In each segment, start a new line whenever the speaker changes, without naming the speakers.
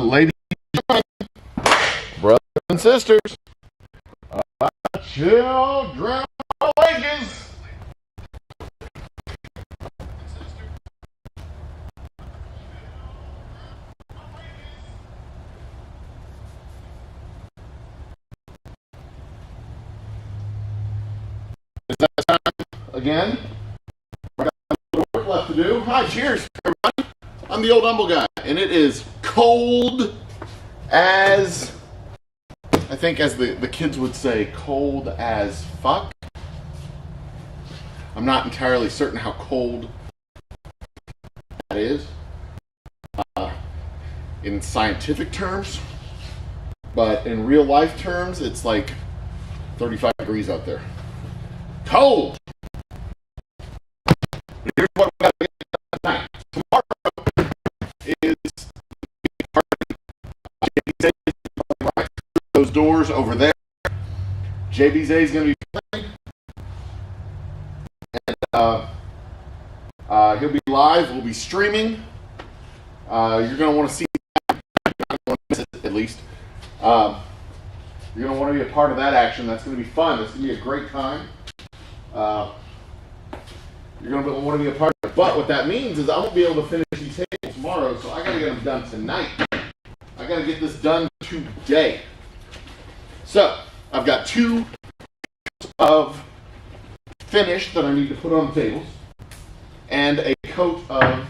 Ladies and gentlemen, brothers and sisters, children of all ages, is that time again? I got a little work left to do. Hi, cheers, everybody. I'm the old humble guy, and it is cold as, I think as the kids would say, cold as fuck. I'm not entirely certain how cold that is in scientific terms, but in real life terms, it's like 35 degrees out there. Cold! Here's what we got to get tonight. Tomorrow is those doors over there. JBZ is going to be playing, and he'll be live. We'll be streaming. You're going to want to see that. I don't want to miss it, at least. You're going to want to be a part of that action. That's going to be fun. That's going to be a great time. You're going to want to be a part of it. But what that means is I won't be able to finish these tables tomorrow, so I got to get them done tonight. I got to get this done today. So, I've got 2 of finish that I need to put on the tables, and a coat of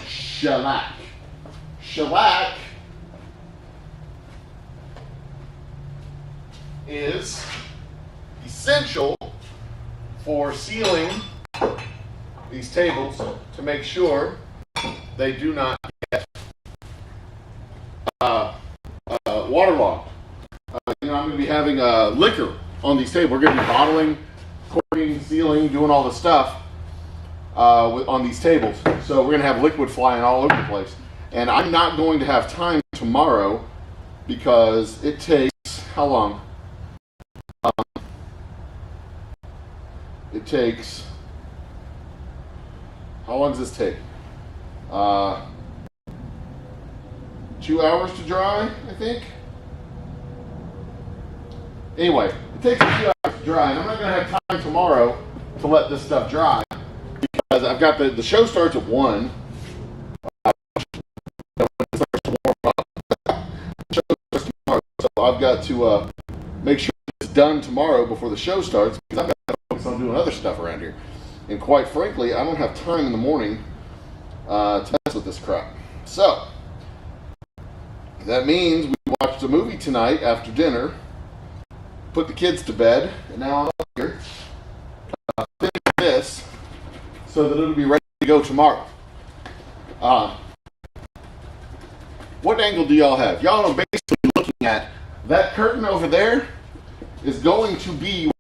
shellac. Shellac is essential for sealing these tables to make sure they do not get waterlogged. I'm going to be having liquor on these tables. We're going to be bottling, corking, sealing, doing all the stuff on these tables. So we're going to have liquid flying all over the place. And I'm not going to have time tomorrow because it takes, how long? It takes, how long does this take? 2 hours to dry, I think. Anyway, it takes 2 hours to dry, and I'm not going to have time tomorrow to let this stuff dry because I've got the show starts at 1. It starts to warm up. The show starts tomorrow, so I've got to make sure it's done tomorrow before the show starts because I've got to focus on doing other stuff around here. And quite frankly, I don't have time in the morning to mess with this crap. So, that means we watched a movie tonight after dinner, put the kids to bed, and now I'm up here finish this so that it'll be ready to go tomorrow. What angle do y'all have? Y'all are basically looking at that curtain over there is going to be where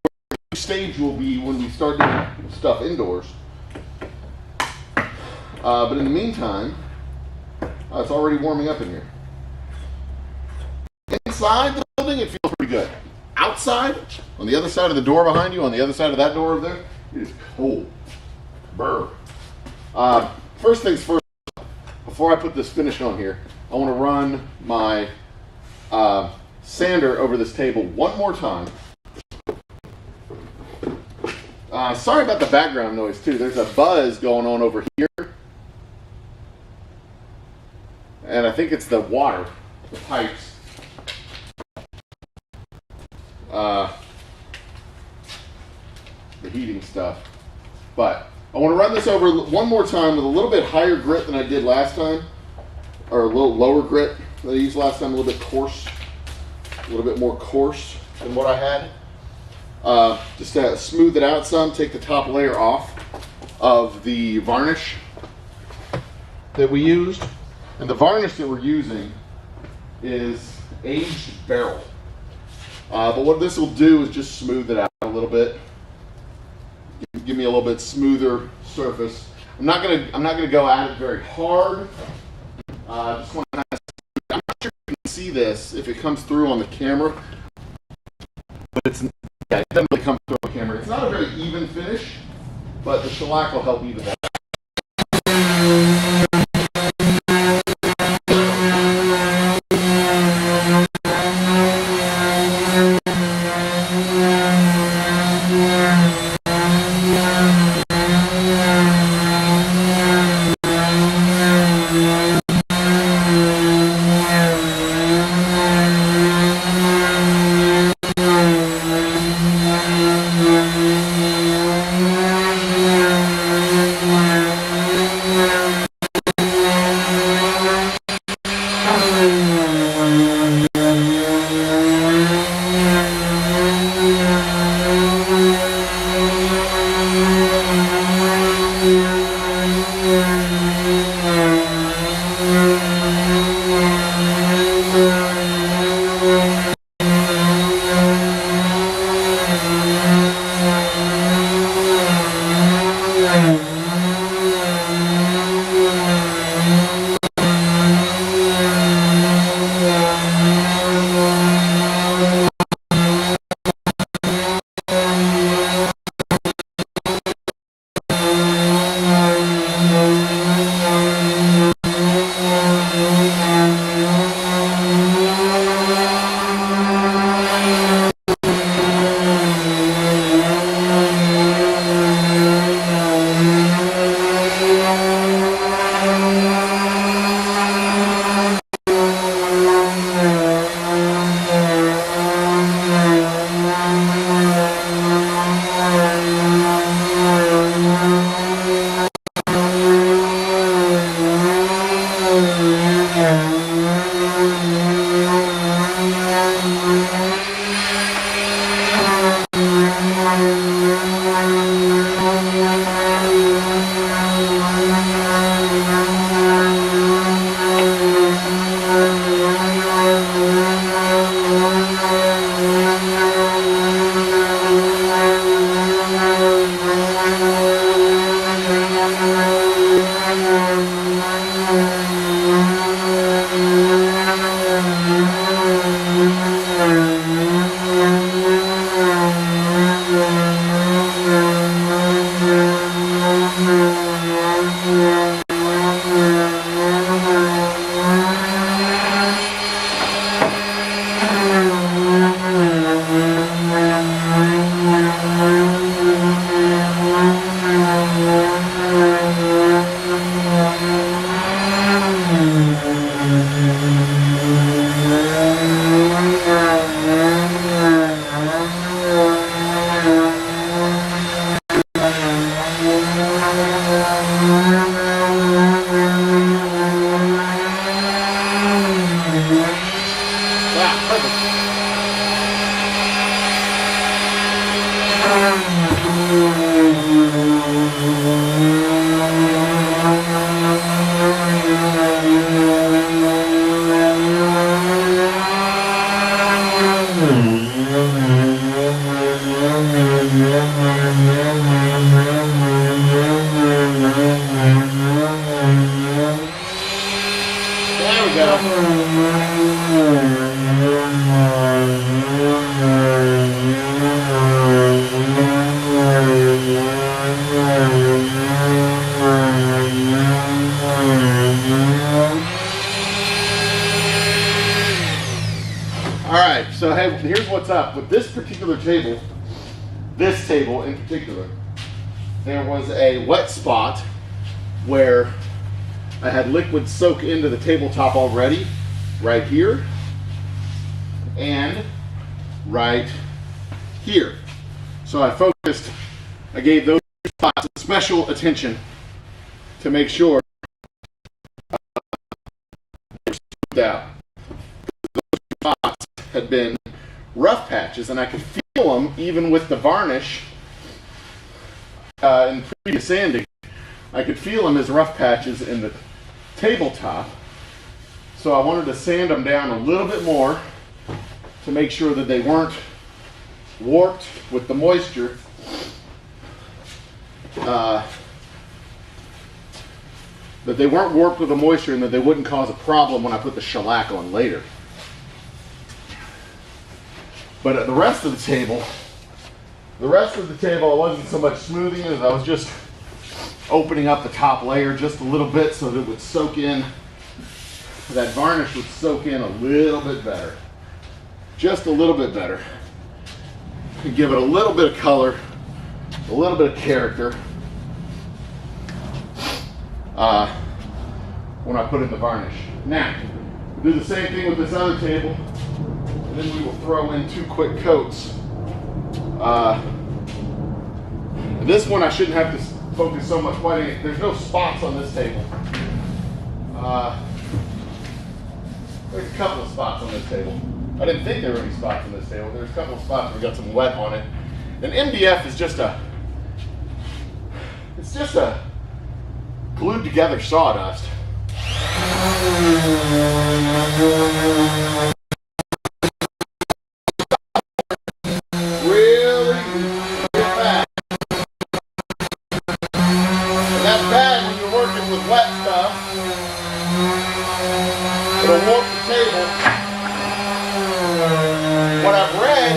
the stage will be when we start doing stuff indoors. But in the meantime, it's already warming up in here. Inside the building, it feels pretty good. Outside, on the other side of the door behind you, on the other side of that door over there, it is cold. Brr. First things first, before I put this finish on here, I want to run my sander over this table one more time. Sorry about the background noise too. There's a buzz going on over here. And I think it's the water, the pipes. The heating stuff. But I want to run this over one more time with a little bit higher grit than I did last time. Or a little lower grit than I used last time, a little bit coarse. A little bit more coarse than what I had. Just to smooth it out some, take the top layer off of the varnish that we used. And the varnish that we're using is aged barrel. But what this will do is just smooth it out a little bit. Give me a little bit smoother surface. I'm not gonna go at it very hard. Just want to. I'm not sure if you can see this if it comes through on the camera, but it doesn't really come through on the camera. It's not a very even finish, but the shellac will help even that. we All right, so hey, here's what's up with this particular table. This table in particular, there was a wet spot where I had liquid soak into the tabletop already, right here, and right here. So I gave those spots special attention to make sure they were smoothed out. Those spots had been rough patches, and I could feel them even with the varnish in previous sanding. I could feel them as rough patches in the tabletop, so I wanted to sand them down a little bit more to make sure that they weren't warped with the moisture. That they weren't warped with the moisture and that they wouldn't cause a problem when I put the shellac on later. But at the rest of the table, I wasn't so much smoothing as I was just opening up the top layer just a little bit so that it would soak in, that varnish would soak in a little bit better. Just a little bit better. And give it a little bit of color, a little bit of character when I put in the varnish. Now, we'll do the same thing with this other table, and then we will throw in 2 quick coats. This one I shouldn't have to focus so much whiting. There's no spots on this table. There's a couple of spots on this table. I didn't think there were any spots on this table. There's a couple of spots where we got some wet on it. And MDF is just a glued together sawdust. Really bad. And that's bad when you're working with wet stuff. It'll warp the table. What I've read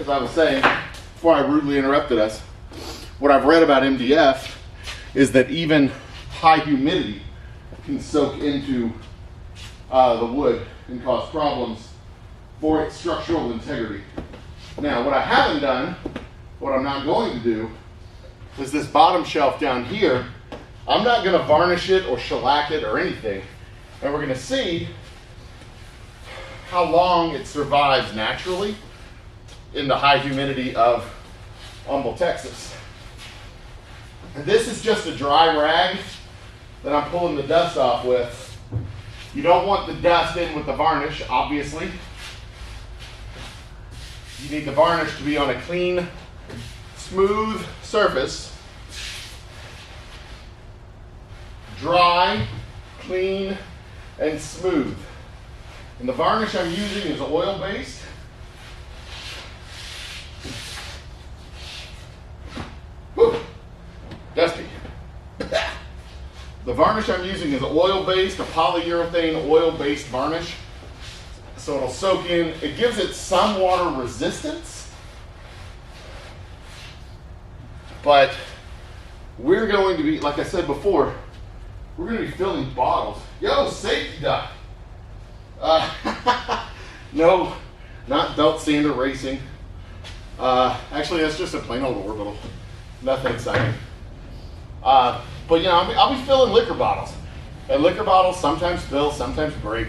as I was saying before I rudely interrupted us, what I've read about MDF is that even high humidity can soak into the wood and cause problems for its structural integrity. Now, what I haven't done, what I'm not going to do, is this bottom shelf down here. I'm not going to varnish it or shellac it or anything. And we're going to see how long it survives naturally in the high humidity of Humble, Texas. And this is just a dry rag that I'm pulling the dust off with. You don't want the dust in with the varnish, obviously. You need the varnish to be on a clean, smooth surface. Dry, clean, and smooth. And the varnish I'm using is oil-based. Whew, dusty. The varnish I'm using is oil-based, a polyurethane oil-based varnish. So it'll soak in. It gives it some water resistance. But we're going to be, like I said before, we're going to be filling bottles. Yo, safety duck. No, not belt sander racing. Actually, that's just a plain old orbital. Nothing exciting. But you know, I'll be filling liquor bottles. And liquor bottles sometimes fill, sometimes break.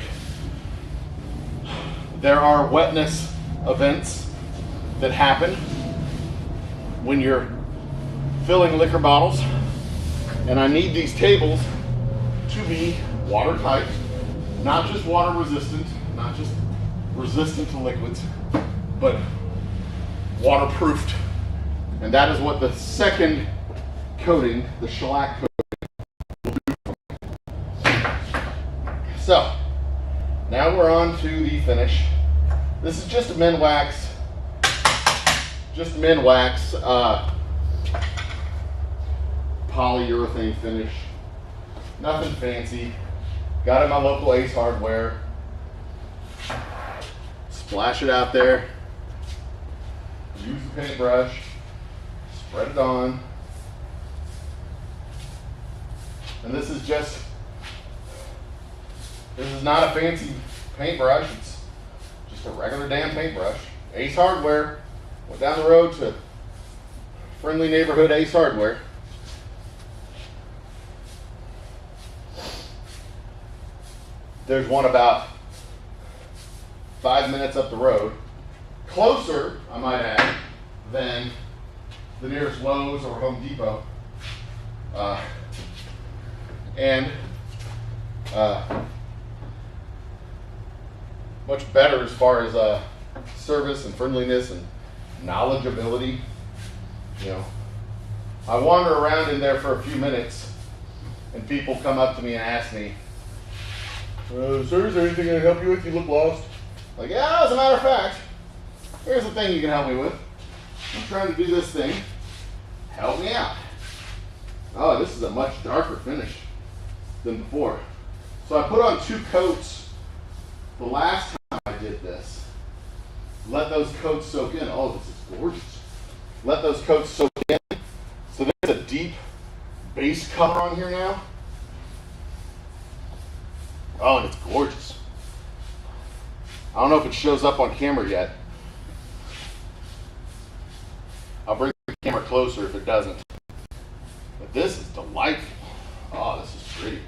There are wetness events that happen when you're filling liquor bottles. And I need these tables to be watertight, not just water resistant, not just resistant to liquids, but waterproofed. And that is what the second coating, the shellac coating, will do for me. So, now we're on to the finish. This is just a Minwax, polyurethane finish. Nothing fancy. Got it at my local Ace Hardware. Splash it out there. Use the paintbrush. Spread it on. And this is not a fancy paintbrush. It's just a regular damn paintbrush. Ace Hardware. Went down the road to friendly neighborhood Ace Hardware. There's one about 5 minutes up the road. Closer, I might add, than the nearest Lowe's or Home Depot. Much better as far as service and friendliness and knowledgeability. You know, I wander around in there for a few minutes and people come up to me and ask me, sir, is there anything I can help you with? You look lost. Like, yeah, as a matter of fact, here's the thing you can help me with. I'm trying to do this thing. Help me out. Oh, this is a much darker finish than before. So I put on 2 coats the last time I did this. Let those coats soak in. Oh, this is gorgeous. Let those coats soak in. So there's a deep base color on here now. Oh, and it's gorgeous. I don't know if it shows up on camera yet. I'll bring the camera closer if it doesn't. But this is delightful. Oh, this is pretty.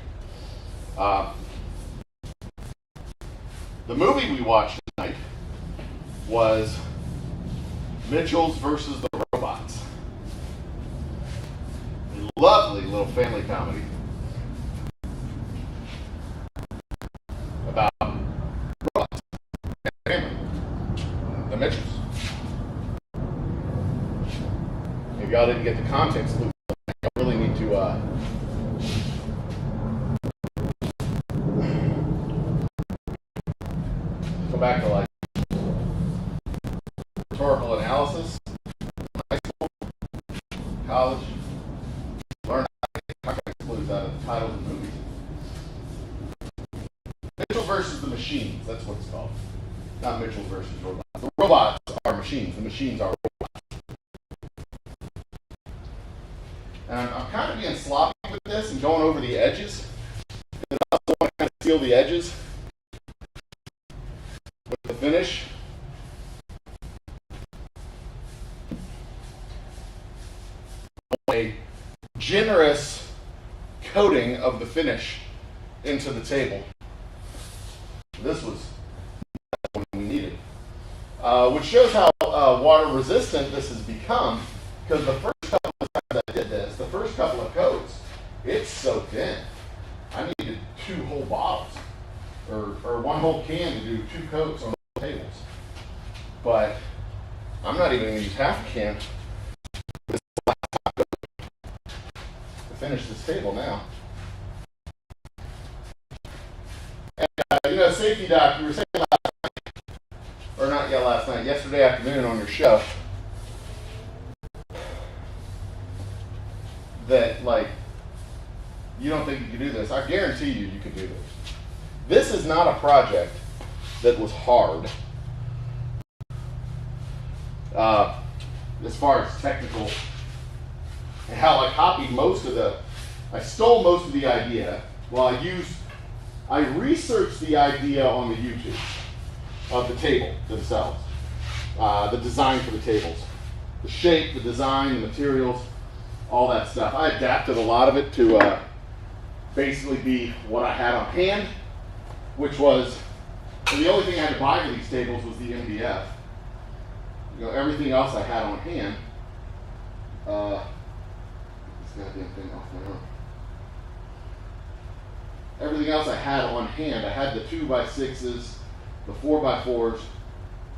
The movie we watched tonight was Mitchell's versus the Robots. A lovely little family comedy about robots and family. The Mitchells. If y'all didn't get the context clue, y'all really need to go back to like rhetorical analysis, high school, college, learn how to get context clues out of the titles of movies. Mitchell versus the Machines, that's what it's called. Not Mitchell versus robots. The robots are machines. machines. The machines are. And I'm kind of being sloppy with this and going over the edges. I also want to kind of seal the edges with the finish. A generous coating of the finish into the table. This was what we needed. Which shows how water resistant this has become, because the first couple of times I did this, the first couple of coats, it's soaked in. I needed 2 whole bottles, or 1 whole can to do 2 coats on the tables. But I'm not even going to use half a can to finish this table now. And Safety Doc, you were saying last night, or not yet last night, yesterday afternoon on your show, that like, you don't think you could do this. I guarantee you could do this. This is not a project that was hard as far as technical, and how I stole most of the idea. Well, I researched the idea on the YouTube of the table themselves, the design for the tables, the shape, the design, the materials, all that stuff. I adapted a lot of it to basically be what I had on hand, which was, and the only thing I had to buy for these tables was the MDF. Everything else I had on hand. This goddamn thing off my arm. Everything else I had on hand. I had the 2x6s, the 4x4s.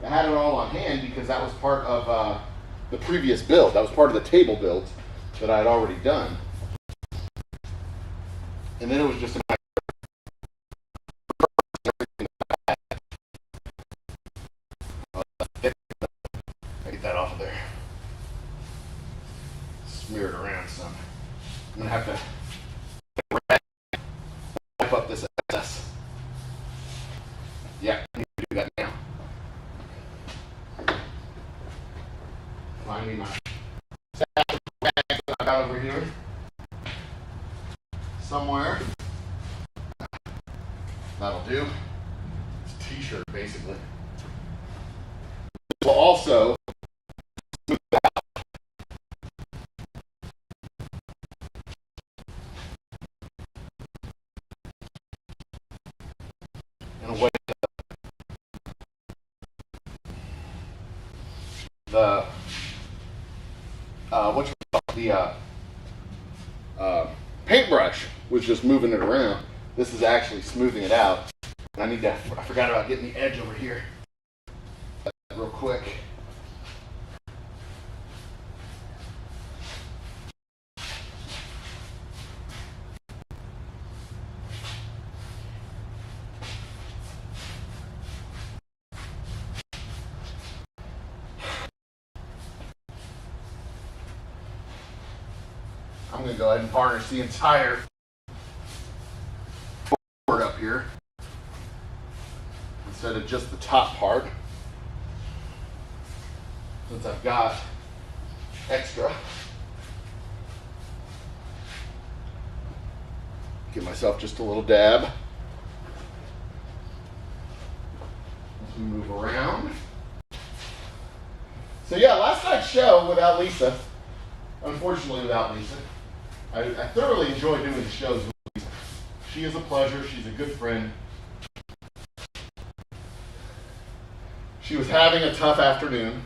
I had it all on hand because that was part of the previous build. That was part of the table builds that I had already done. And then it was just a matter of get that off of there. Smear it around some. I'm going to have to wipe up this excess. Yeah, I need to do that now. Find me my bags that I got over here somewhere. That'll do. It's a t-shirt, basically. This will also smooth out. In a way the paintbrush was just moving it around. This is actually smoothing it out. And I forgot about getting the edge over here real quick. I'm going to go ahead and varnish the entire board up here instead of just the top part, since I've got extra. Give myself just a little dab as we move around. So yeah, last night's show without Lisa, unfortunately without Lisa, I thoroughly enjoy doing the shows with Lisa. She is a pleasure. She's a good friend. She was having a tough afternoon.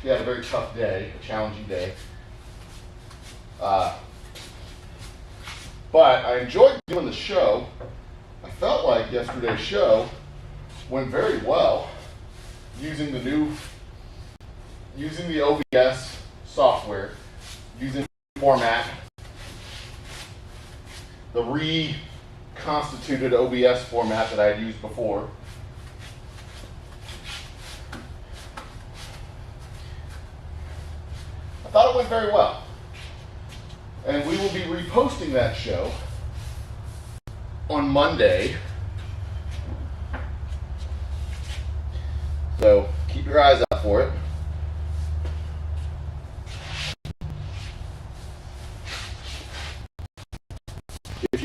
She had a very tough day, a challenging day. But I enjoyed doing the show. I felt like yesterday's show went very well using the OBS software, using the format, the reconstituted OBS format that I had used before. I thought it went very well. And we will be reposting that show on Monday. So keep your eyes out for it.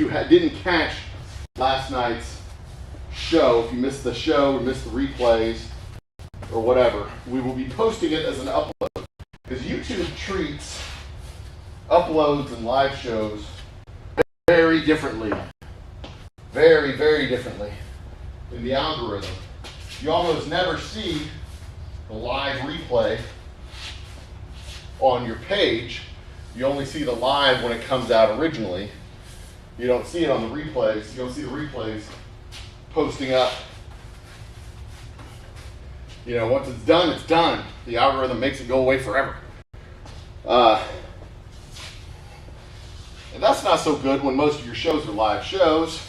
you didn't catch last night's show, if you missed the show or missed the replays or whatever, we will be posting it as an upload. Because YouTube treats uploads and live shows very differently. Very, very differently in the algorithm. You almost never see the live replay on your page. You only see the live when it comes out originally. You don't see it on the replays. You don't see the replays posting up. You know, once it's done, it's done. The algorithm makes it go away forever. And that's not so good when most of your shows are live shows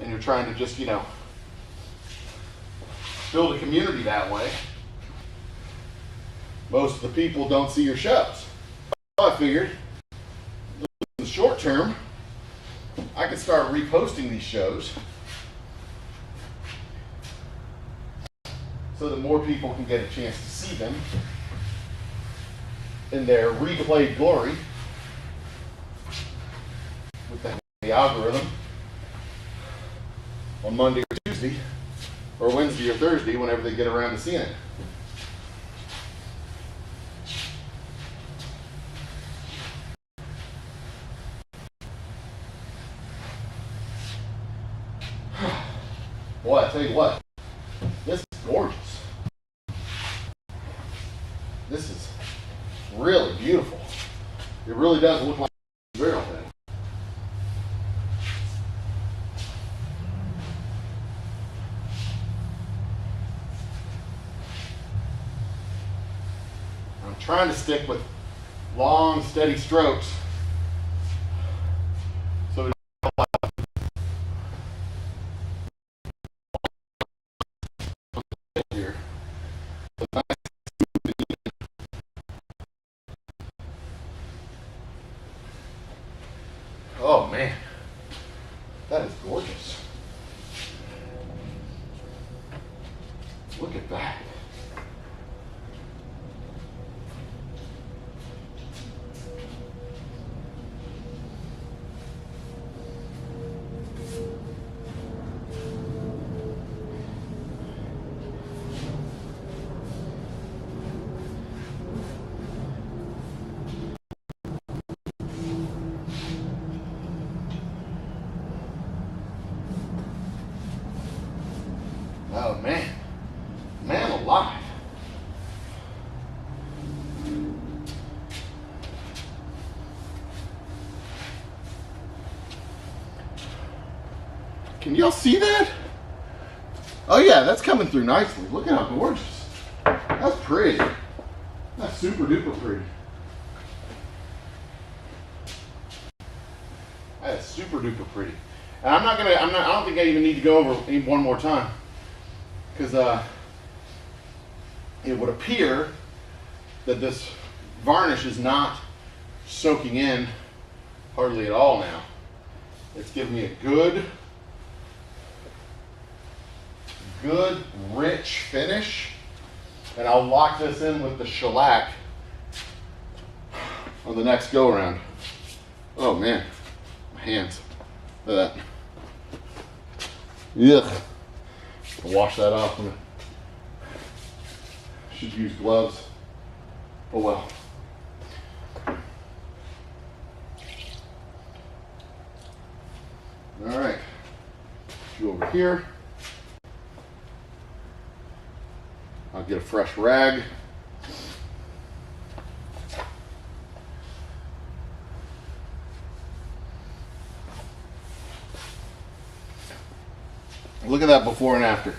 and you're trying to just, you know, build a community that way. Most of the people don't see your shows. So I figured, in the short term, I could start reposting these shows so that more people can get a chance to see them in their replayed glory with the algorithm on Monday or Tuesday or Wednesday or Thursday, whenever they get around to seeing it. Boy, I tell you what, this is gorgeous. This is really beautiful. It really does look like a barrel thing. I'm trying to stick with long, steady strokes. So here. Oh man, that is gorgeous. Look at that. Oh man, man alive. Can y'all see that? Oh yeah, that's coming through nicely. Look at how gorgeous. That's pretty. That's super duper pretty. That is super duper pretty. And I don't think I even need to go over one more time. Because it would appear that this varnish is not soaking in hardly at all now. It's giving me a good rich finish. And I'll lock this in with the shellac on the next go around. Oh man, my hands. Look at that. Yuck. I'll wash that off. Should use gloves. Oh well. All right. Go over here. I'll get a fresh rag. Look at that before and after.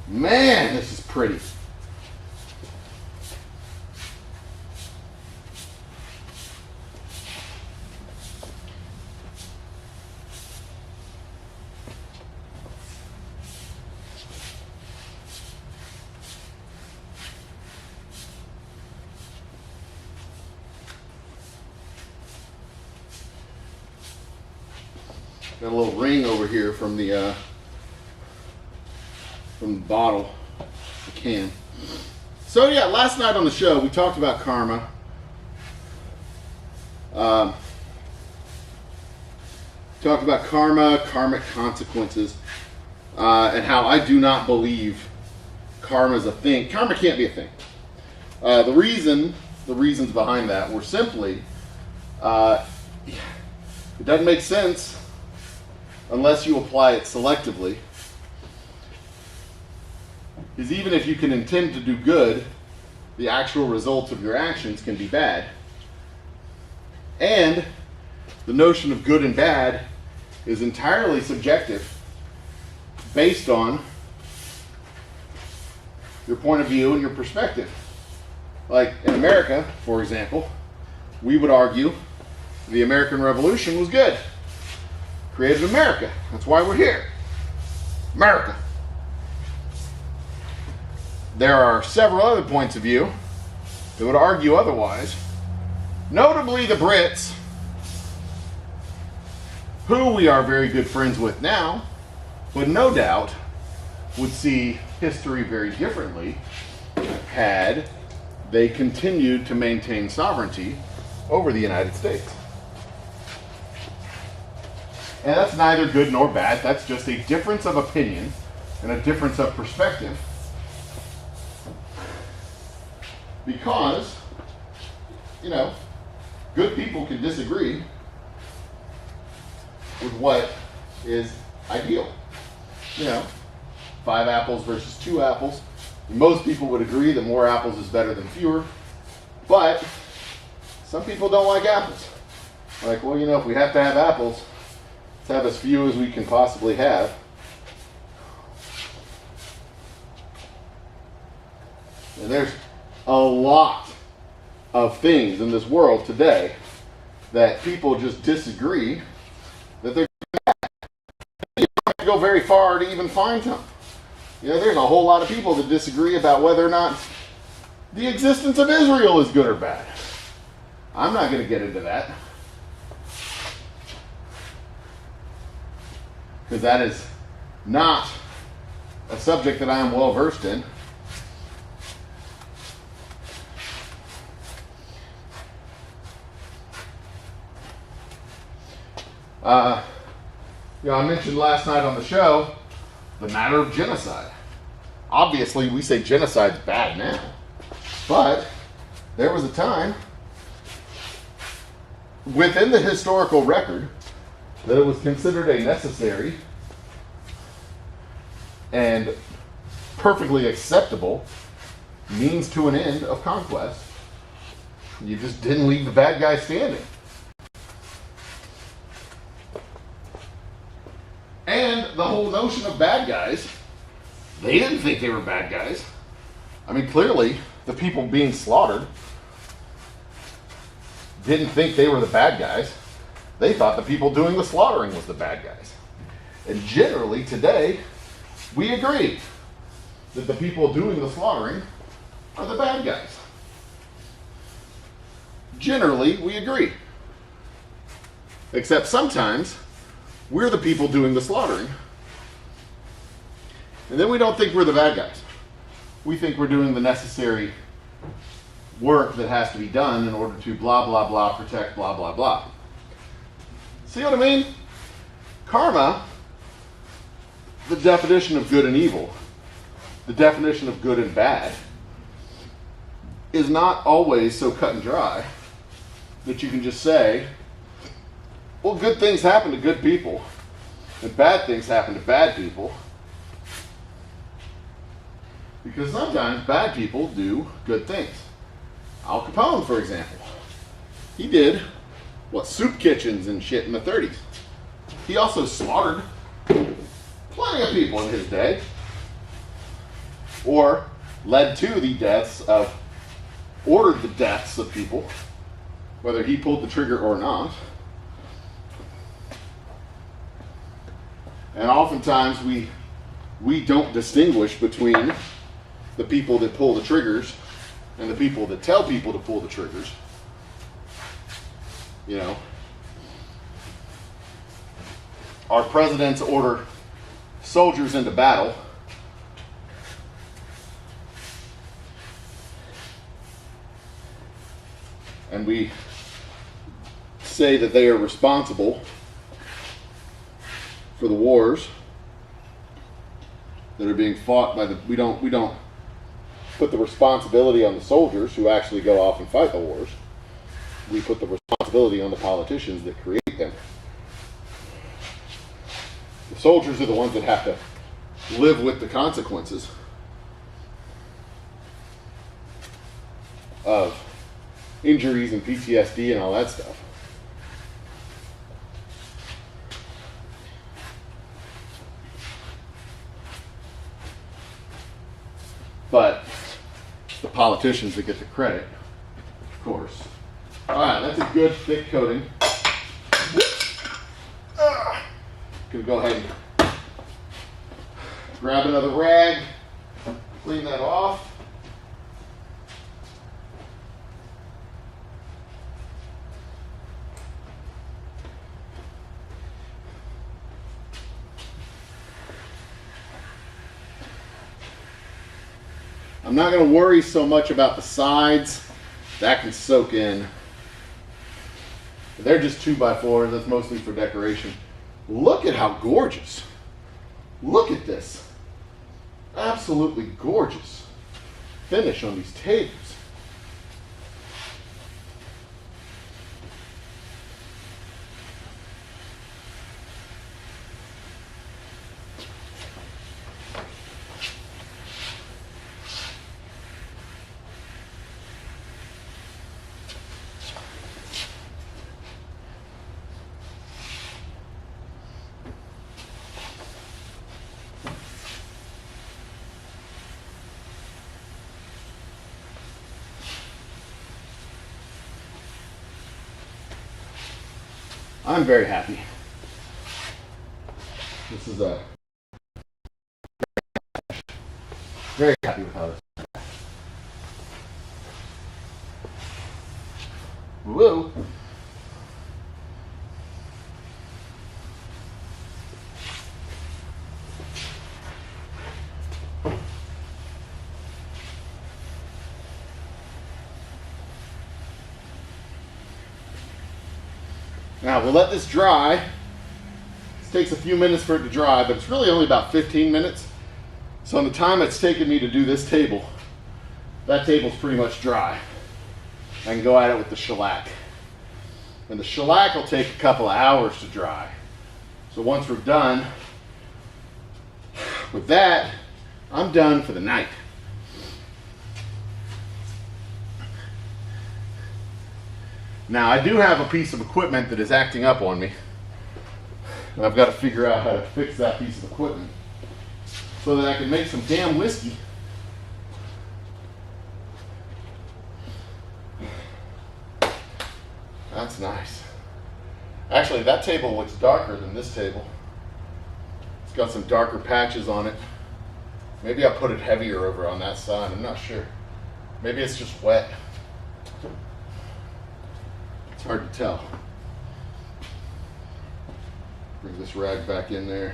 Man, this is pretty. Got a little ring over here from the bottle, the can. So yeah, last night on the show we talked about karma. talked about karma, karmic consequences, and how I do not believe karma is a thing. Karma can't be a thing. The reasons behind that were simply, it doesn't make sense unless you apply it selectively. Because even if you can intend to do good, the actual results of your actions can be bad. And the notion of good and bad is entirely subjective, based on your point of view and your perspective. Like in America, for example, we would argue the American Revolution was good. Created America. That's why we're here. America. There are several other points of view that would argue otherwise. Notably the Brits, who we are very good friends with now, but no doubt would see history very differently had they continued to maintain sovereignty over the United States. And that's neither good nor bad. That's just a difference of opinion and a difference of perspective. Because, good people can disagree with what is ideal. 5 apples versus 2 apples. Most people would agree that more apples is better than fewer. But some people don't like apples. Like, well, if we have to have apples, let's have as few as we can possibly have. And there's a lot of things in this world today that people just disagree that they're bad. You don't have to go very far to even find some. There's a whole lot of people that disagree about whether or not the existence of Israel is good or bad. I'm not going to get into that, because that is not a subject that I am well versed in. I mentioned last night on the show the matter of genocide. Obviously, we say genocide's bad now, but there was a time within the historical record that it was considered a necessary and perfectly acceptable means to an end of conquest. You just didn't leave the bad guy standing. And the whole notion of bad guys, they didn't think they were bad guys. I mean, clearly, the people being slaughtered didn't think they were the bad guys. They thought the people doing the slaughtering was the bad guys. And generally, today, we agree that the people doing the slaughtering are the bad guys. Generally, we agree. Except sometimes, we're the people doing the slaughtering. And then we don't think we're the bad guys. We think we're doing the necessary work that has to be done in order to blah, blah, blah, protect blah, blah, blah. See what I mean? Karma, the definition of good and evil, the definition of good and bad, is not always so cut and dry that you can just say, well, good things happen to good people, and bad things happen to bad people. Because sometimes bad people do good things. Al Capone, for example, he did, soup kitchens and shit in the 30s. He also slaughtered plenty of people in his day, or led to the deaths of, ordered the deaths of people, whether he pulled the trigger or not. And oftentimes we don't distinguish between the people that pull the triggers and the people that tell people to pull the triggers. Our presidents order soldiers into battle. And we say that they are responsible for the wars that are being fought by the, we don't put the responsibility on the soldiers who actually go off and fight the wars. We put the responsibility on the politicians that create them. The soldiers are the ones that have to live with the consequences of injuries and PTSD and all that stuff. But it's the politicians that get the credit, of course. All right, that's a good thick coating. Gonna go ahead and grab another rag, clean that off. I'm not going to worry so much about the sides. That can soak in. They're just 2x4s. That's mostly for decoration. Look at how gorgeous. Look at this. Absolutely gorgeous finish on these tables. I'm very happy. This is very happy with how this is. Whoa. Now we'll let this dry. This takes a few minutes for it to dry, but it's really only about 15 minutes. So in the time it's taken me to do this table, that table's pretty much dry. I can go at it with the shellac. And the shellac will take a couple of hours to dry. So once we're done with that, I'm done for the night. Now I do have a piece of equipment that is acting up on me. And I've got to figure out how to fix that piece of equipment so that I can make some damn whiskey. That's nice. Actually, that table looks darker than this table. It's got some darker patches on it. Maybe I'll put it heavier over on that side. I'm not sure. Maybe it's just wet. It's hard to tell. Bring this rag back in there.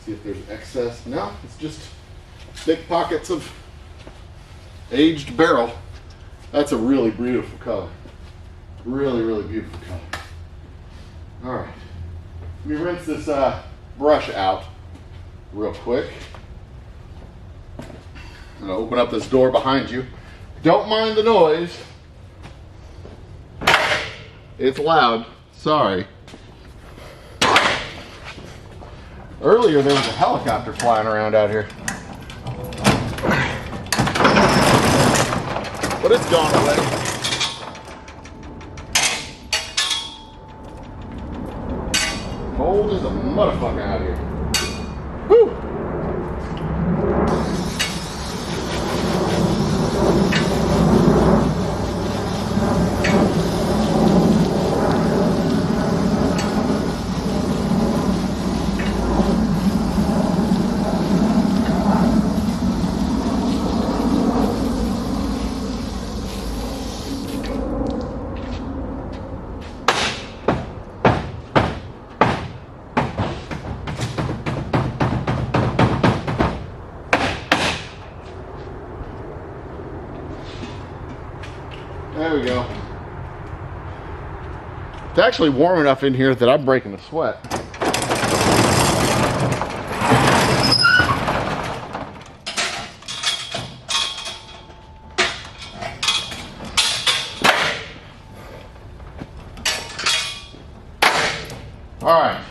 See if there's excess. No, it's just thick pockets of aged barrel. That's a really beautiful color. Really, really beautiful color. All right. Let me rinse this brush out real quick. I'm gonna open up this door behind you. Don't mind the noise. It's loud. Sorry. Earlier there was a helicopter flying around out here. But it's gone away. Cold as a motherfucker out here. Whew. There we go. It's actually warm enough in here that I'm breaking a sweat. All right.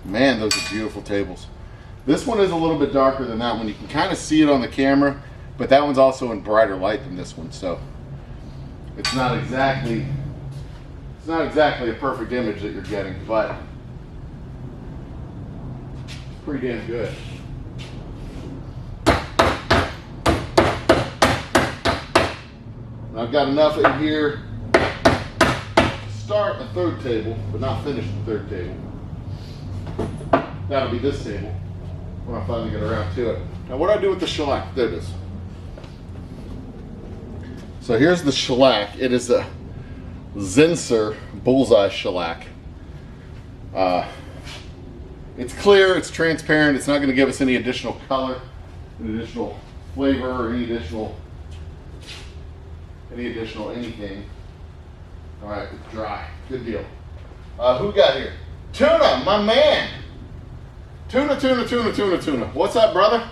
Man, those are beautiful tables. This one is a little bit darker than that one. You can kind of see it on the camera, but that one's also in brighter light than this one, so it's not exactly a perfect image that you're getting, but it's pretty damn good. And I've got enough in here to start the third table, but not finish the third table. That'll be this table when I finally get around to it. Now what do I do with the shellac? There it is. So here's the shellac. It is a Zinsser bullseye shellac. It's clear, it's transparent, it's not going to give us any additional color, any additional flavor, or any additional anything. All right, it's dry. Good deal. Who we got here? Tuna, my man. Tuna. What's up, brother?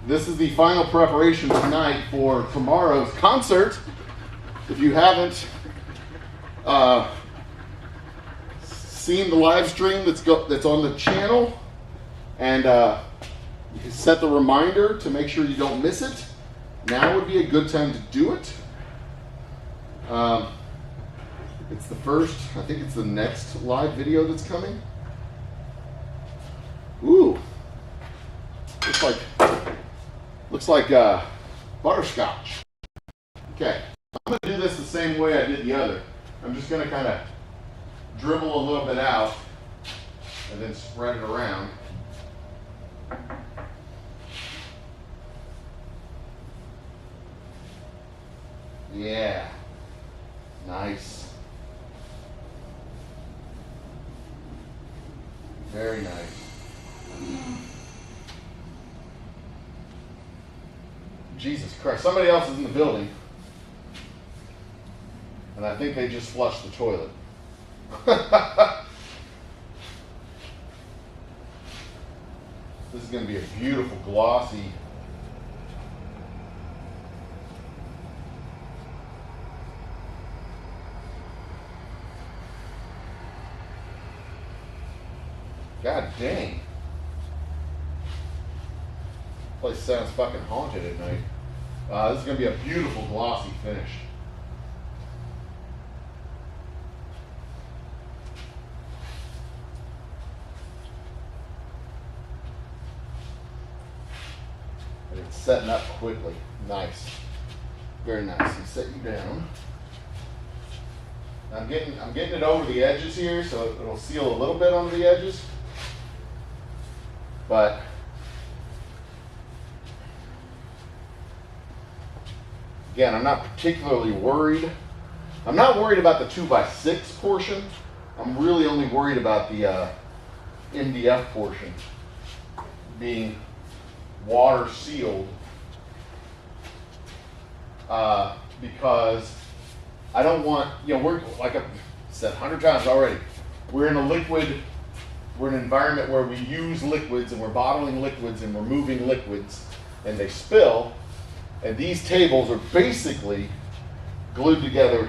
This is the final preparation tonight for tomorrow's concert. If you haven't seen the live stream that's on the channel, and you can set the reminder to make sure you don't miss it, now would be a good time to do it. It's the first, I think it's the next live video that's coming. Ooh. Looks like butterscotch. Okay, I'm gonna do this the same way I did the other. I'm just gonna kind of dribble a little bit out and then spread it around. Yeah, nice. Very nice. Jesus Christ, somebody else is in the building, and I think they just flushed the toilet. This is going to be a beautiful, glossy. God dang. Place sounds fucking haunted at night. This is going to be a beautiful, glossy finish. And it's setting up quickly. Nice. Very nice. And set you down. I'm getting it over the edges here, so it'll seal a little bit onto the edges. But again, I'm not particularly worried. I'm not worried about the 2x6 portion. I'm really only worried about the MDF portion being water sealed, because I don't want, we're, like I've said 100 times already, we're in an environment where we use liquids, and we're bottling liquids, and we're moving liquids, and they spill, and these tables are basically glued together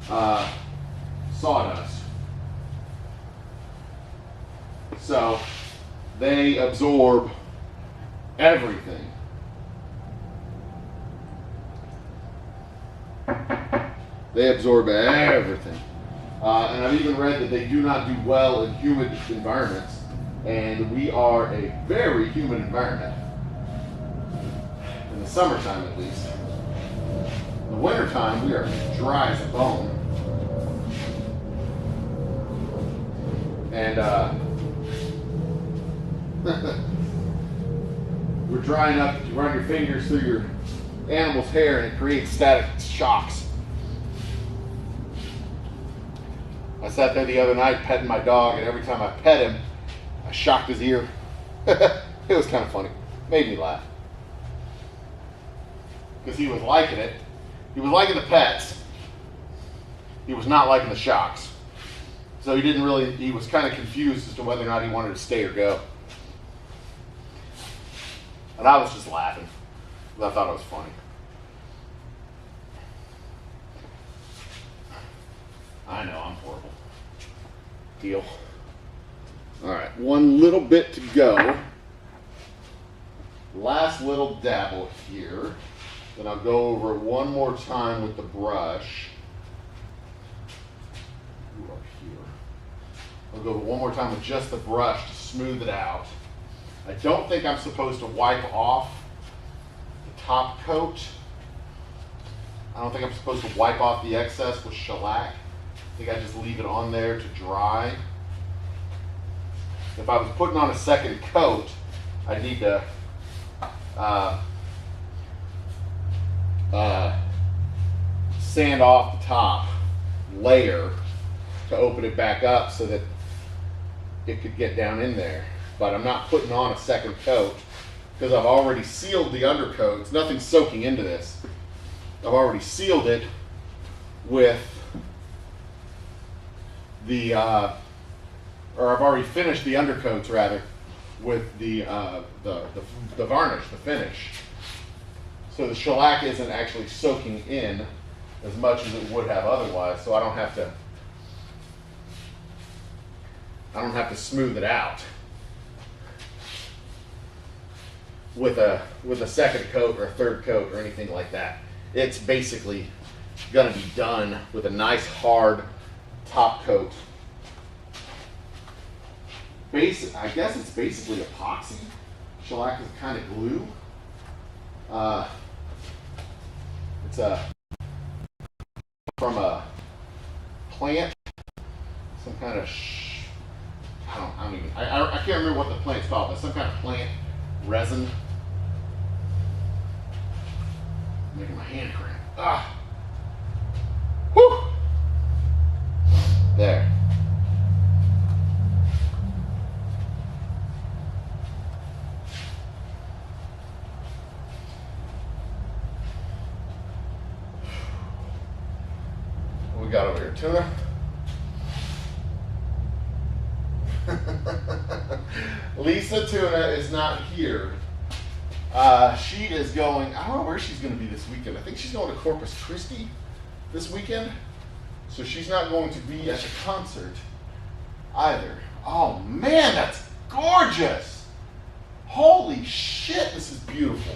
sawdust. So they absorb everything. They absorb everything. And I've even read that they do not do well in humid environments, and we are a very humid environment. In the summertime, at least. In the wintertime, we are dry as a bone. And we're dry enough that you run your fingers through your animal's hair and it creates static shocks. I sat there the other night petting my dog, and every time I pet him, I shocked his ear. It was kind of funny. Made me laugh. Because he was liking it. He was liking the pets. He was not liking the shocks. So he was kind of confused as to whether or not he wanted to stay or go. And I was just laughing. I thought it was funny. I know, I'm horrible. Deal. All right, one little bit to go. Last little dabble here. Then I'll go over it one more time with the brush. Ooh, up here. I'll go one more time with just the brush to smooth it out. I don't think I'm supposed to wipe off the top coat. I don't think I'm supposed to wipe off the excess with shellac. I think I just leave it on there to dry. If I was putting on a second coat, I'd need to sand off the top layer to open it back up so that it could get down in there. But I'm not putting on a second coat because I've already sealed the undercoat. It's nothing soaking into this. I've already sealed it with the, or I've already finished the undercoats rather with the varnish, the finish. So the shellac isn't actually soaking in as much as it would have otherwise. So I don't have to smooth it out with a second coat or a third coat or anything like that. It's basically going to be done with a nice hard top coat. I guess it's basically epoxy. Shellac is kind of glue. It's from a plant, some kind of I can't remember what the plant's called, but some kind of plant resin. Making my hand cramp. Ah. Whew. There. What we got over here? Tuna? Lisa Tuna is not here. She is going, I don't know where she's going to be this weekend. I think she's going to Corpus Christi this weekend. So she's not going to be at the concert either. Oh man, that's gorgeous. Holy shit, this is beautiful.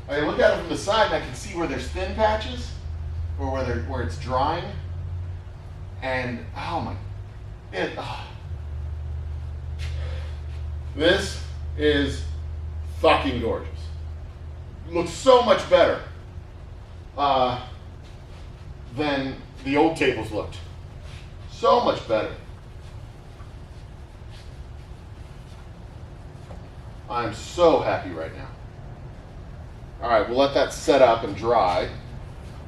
I look at it from the side and I can see where there's thin patches or where it's drying. And oh my, this is fucking gorgeous. Looks so much better than the old tables looked. So much better. I'm so happy right now. All right, we'll let that set up and dry,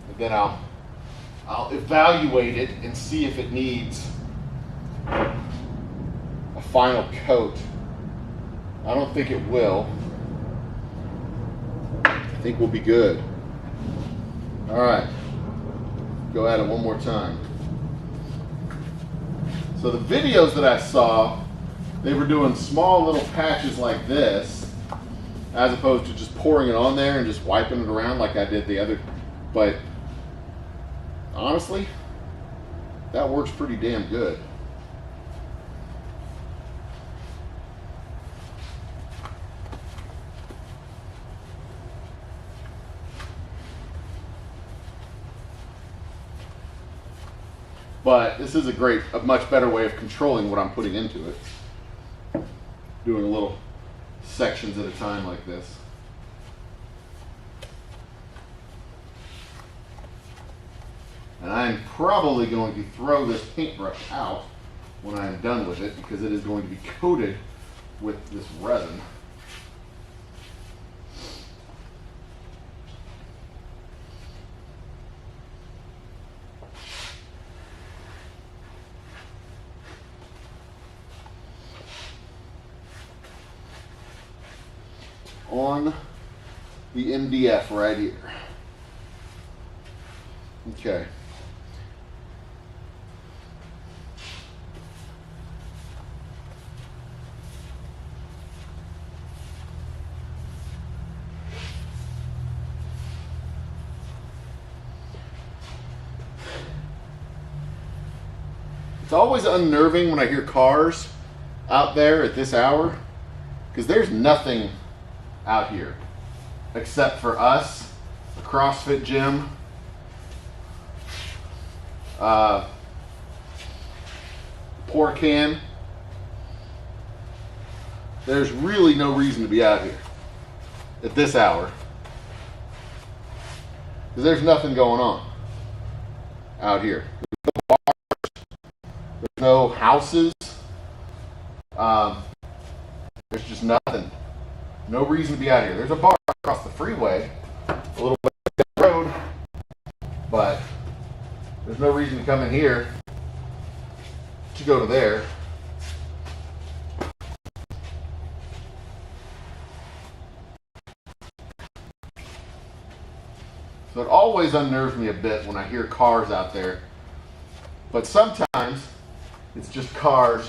and then I'll evaluate it and see if it needs a final coat. I don't think it will. I think we'll be good. All right, go at it one more time. So the videos that I saw, they were doing small little patches like this, as opposed to just pouring it on there and just wiping it around like I did the other. But honestly, that works pretty damn good. But this is a much better way of controlling what I'm putting into it. Doing little sections at a time like this. And I'm probably going to throw this paintbrush out when I'm done with it because it is going to be coated with this resin. on the MDF right here. Okay. It's always unnerving when I hear cars out there at this hour, because there's nothing out here except for us, a CrossFit gym, pork can. There's really no reason to be out here at this hour, because there's nothing going on out here. There's no houses. There's just nothing. No reason to be out here. There's a bar across the freeway, a little bit down the road, but there's no reason to come in here to go to there. So it always unnerves me a bit when I hear cars out there. But sometimes it's just cars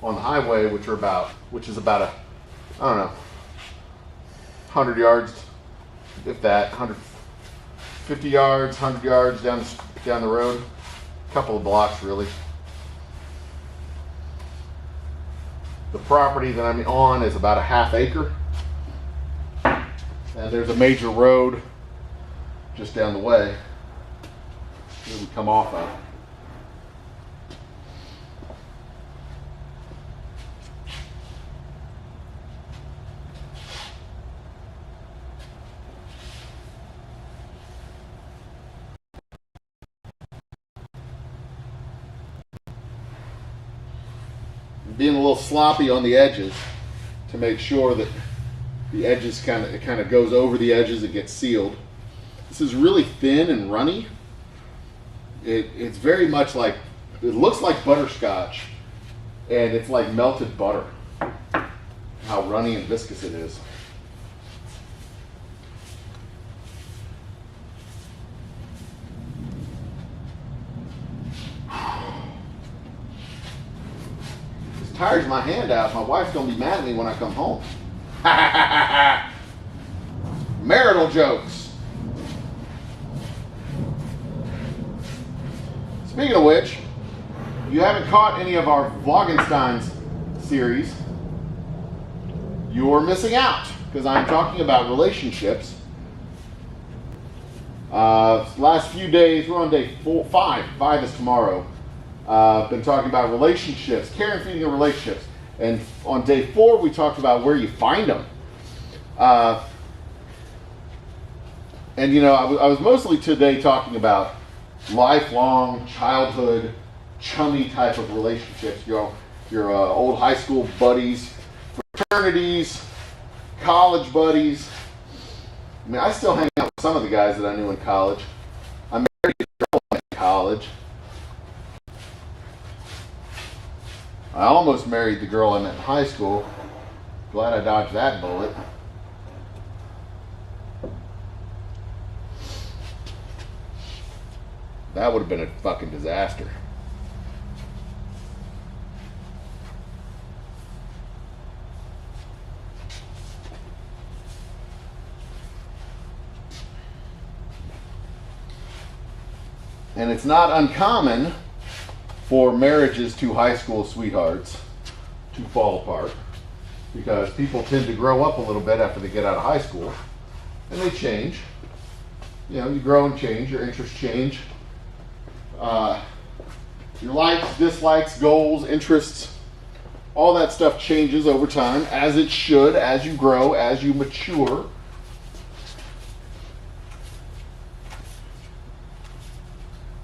on the highway, which is about a, I don't know, 100 yards, if that, 150 yards, 100 yards down the road, a couple of blocks really. The property that I'm on is about a half acre, and there's a major road just down the way that we come off of. Being a little sloppy on the edges to make sure that the edges kind of goes over the edges, it gets sealed. This is really thin and runny. It's very much like, it looks like butterscotch, and it's like melted butter, how runny and viscous it is. Tires my hand out. My wife's gonna be mad at me when I come home. Marital jokes. Speaking of which, if you haven't caught any of our Vlogensteins series, you're missing out, because I'm talking about relationships. Last few days, we're on day 5. 5 is tomorrow. Been talking about relationships, care and feeding of relationships. And on day 4, we talked about where you find them. And you know, I was mostly today talking about lifelong, childhood, chummy type of relationships. Your old high school buddies, fraternities, college buddies. I mean, I still hang out with some of the guys that I knew in college. I married a girl in college. I almost married the girl I met in high school. Glad I dodged that bullet. That would have been a fucking disaster. And it's not uncommon for marriages to high school sweethearts to fall apart, because people tend to grow up a little bit after they get out of high school, and they change. You know, you grow and change, your interests change. Your likes, dislikes, goals, interests, all that stuff changes over time, as it should, as you grow, as you mature.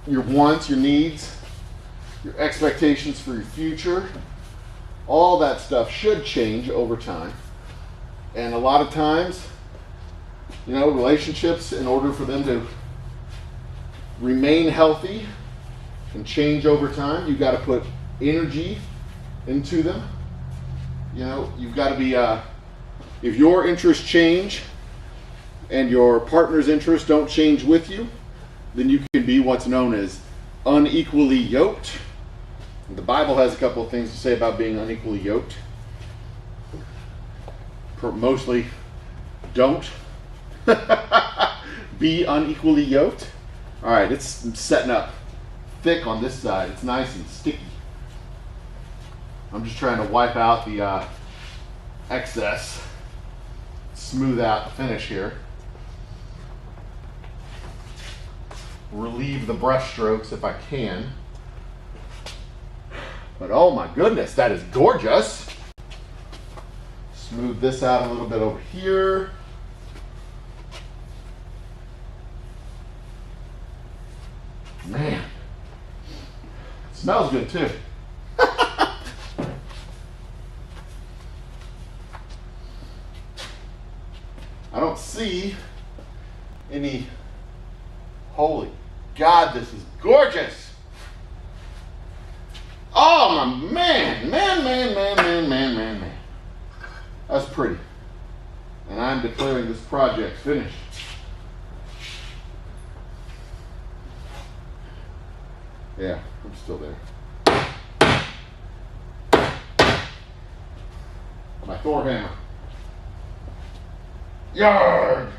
Your wants, your needs, your expectations for your future, all that stuff should change over time. And a lot of times, you know, relationships, in order for them to remain healthy and change over time, you've got to put energy into them. You know, you've got to be If your interests change and your partner's interests don't change with you, then you can be what's known as unequally yoked. The Bible has a couple of things to say about being unequally yoked. Mostly, don't be unequally yoked. All right, it's setting up thick on this side. It's nice and sticky. I'm just trying to wipe out the excess, smooth out the finish here, relieve the brush strokes if I can. But oh my goodness, that is gorgeous. Smooth this out a little bit over here. Man, it smells good too. I don't see any. Holy God, this is gorgeous. Oh my man. That's pretty. And I'm declaring this project finished. Yeah, I'm still there. My Thor hammer. Yarg!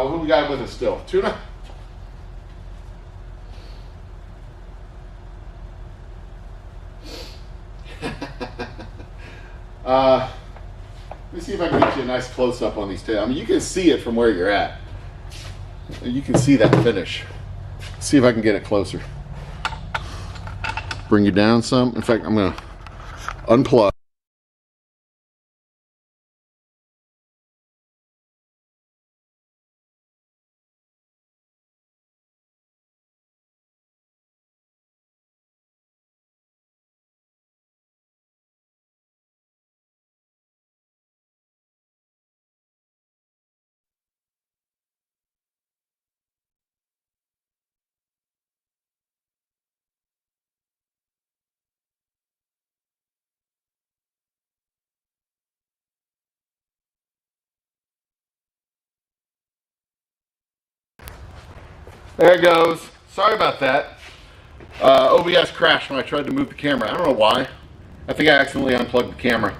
Who we got with us still? Tuna? Let me see if I can get you a nice close-up on these tails. I mean, you can see it from where you're at. You can see that finish. See if I can get it closer. Bring you down some. In fact, I'm going to unplug. There it goes. Sorry about that. OBS crashed when I tried to move the camera. I don't know why. I think I accidentally unplugged the camera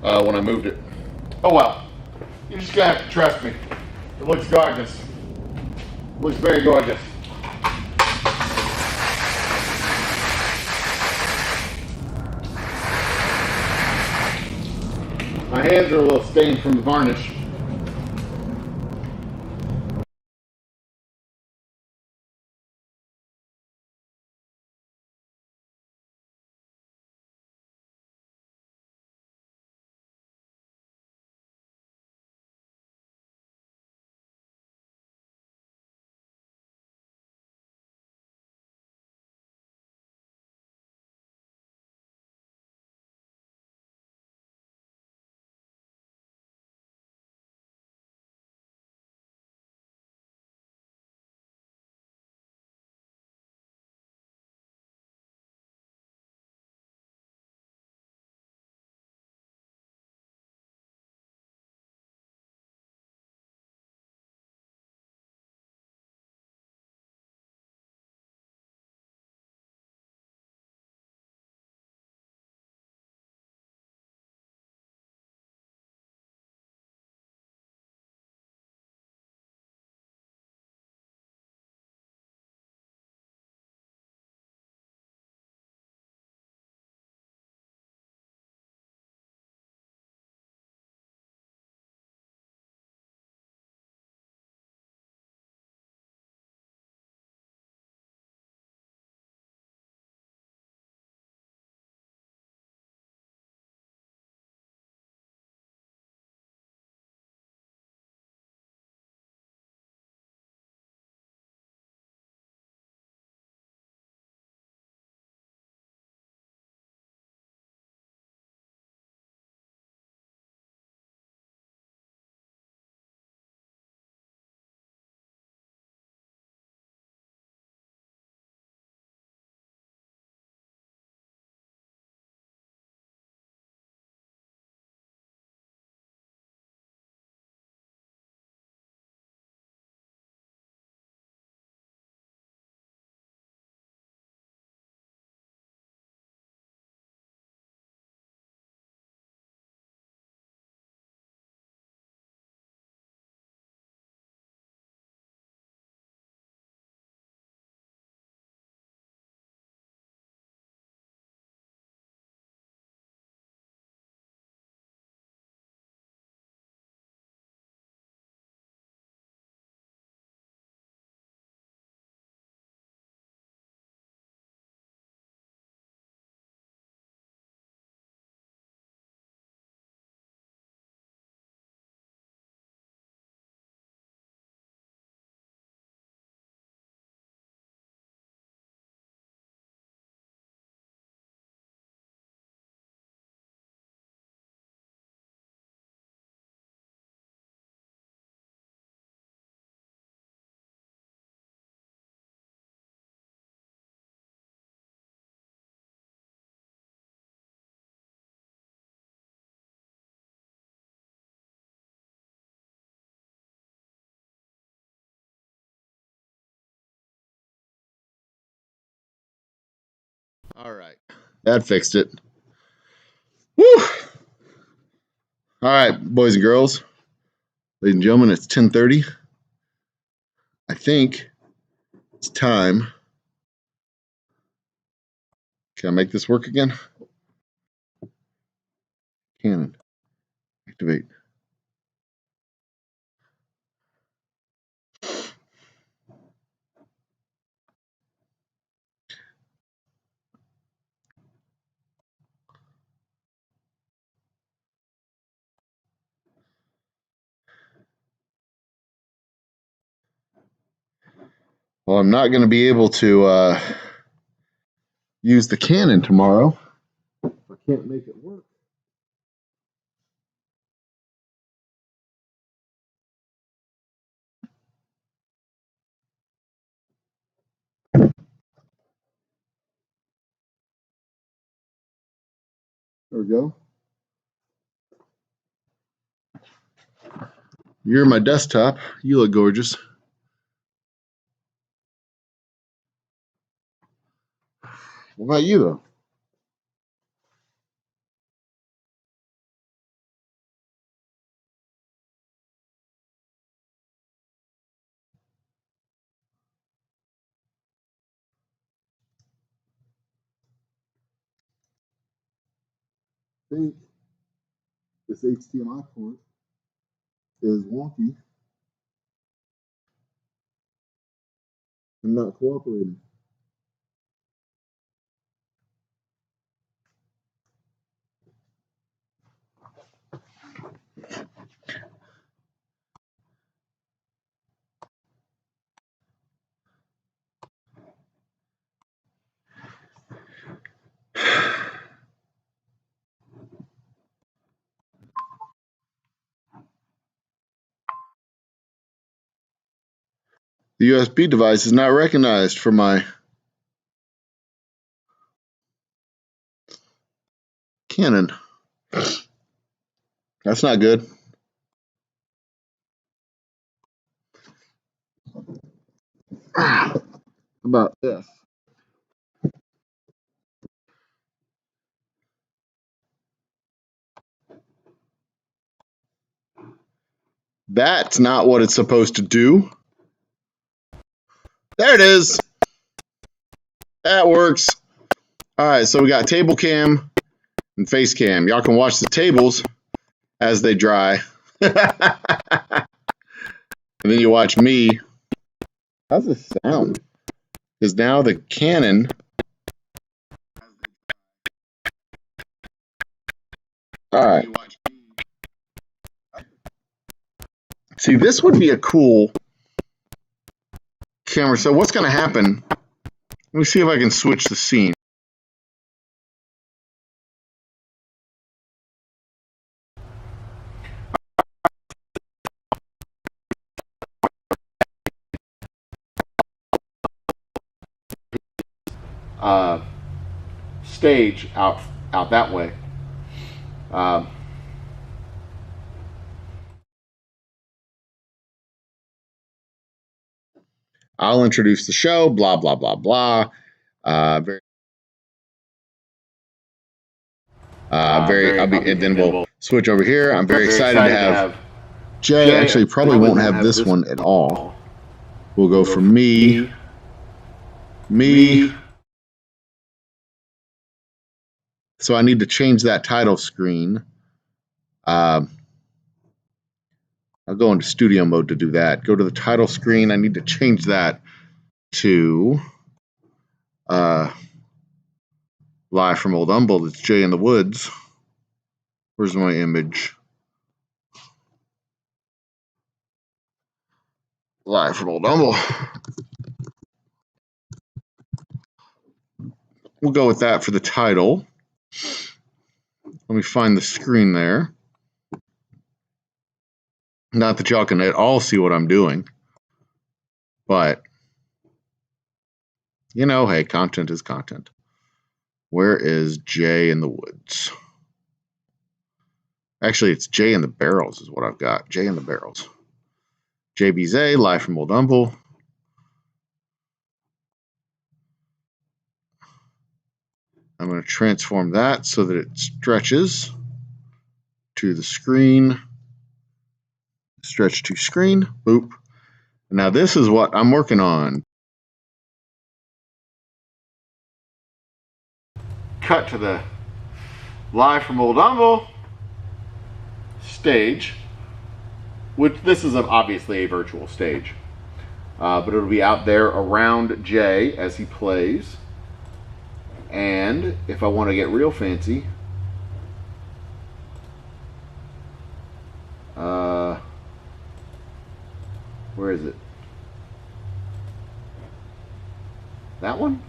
when I moved it. Oh well. You're just gonna have to trust me. It looks gorgeous. It looks very gorgeous. My hands are a little stained from the varnish. All right. That fixed it. Woo! All right, boys and girls, ladies and gentlemen, it's 10:30. I think it's time. Can I make this work again? Canon. Activate. Well, I'm not going to be able to use the Canon tomorrow. I can't make it work. There we go. You're my desktop. You look gorgeous. What about you, though? I think this HDMI port is wonky and not cooperating. The USB device is not recognized for my Canon. That's not good. How about this? That's not what it's supposed to do. There it is. That works. All right, so we got table cam and face cam. Y'all can watch the tables as they dry. And then you watch me. How's this sound? Because now the Canon. All right. See, this would be a cool camera. So what's going to happen? Let me see if I can switch the scene. Stage out that way. I'll introduce the show. Blah blah blah blah. Very. And then we'll switch over here. I'm very excited to have Jay. Actually, probably won't have this one at all. We'll go for me. So I need to change that title screen. I'll go into studio mode to do that. Go to the title screen. I need to change that to Live from Old Humble. It's Jay in the Woods. Where's my image? Live from Old Humble. We'll go with that for the title. Let me find the screen there. Not that y'all can at all see what I'm doing, but you know, hey, content is content. Where is Jay in the Woods? Actually, it's Jay in the Barrels is what I've got. Jay in the Barrels. JBZ, Live from Old Humble. I'm going to transform that so that it stretches to the screen. Stretch to screen. Boop. Now this is what I'm working on. Cut to the Live from Old Humble stage, which this is obviously a virtual stage, but it'll be out there around Jay as he plays. And if I want to get real fancy, where is it? That one?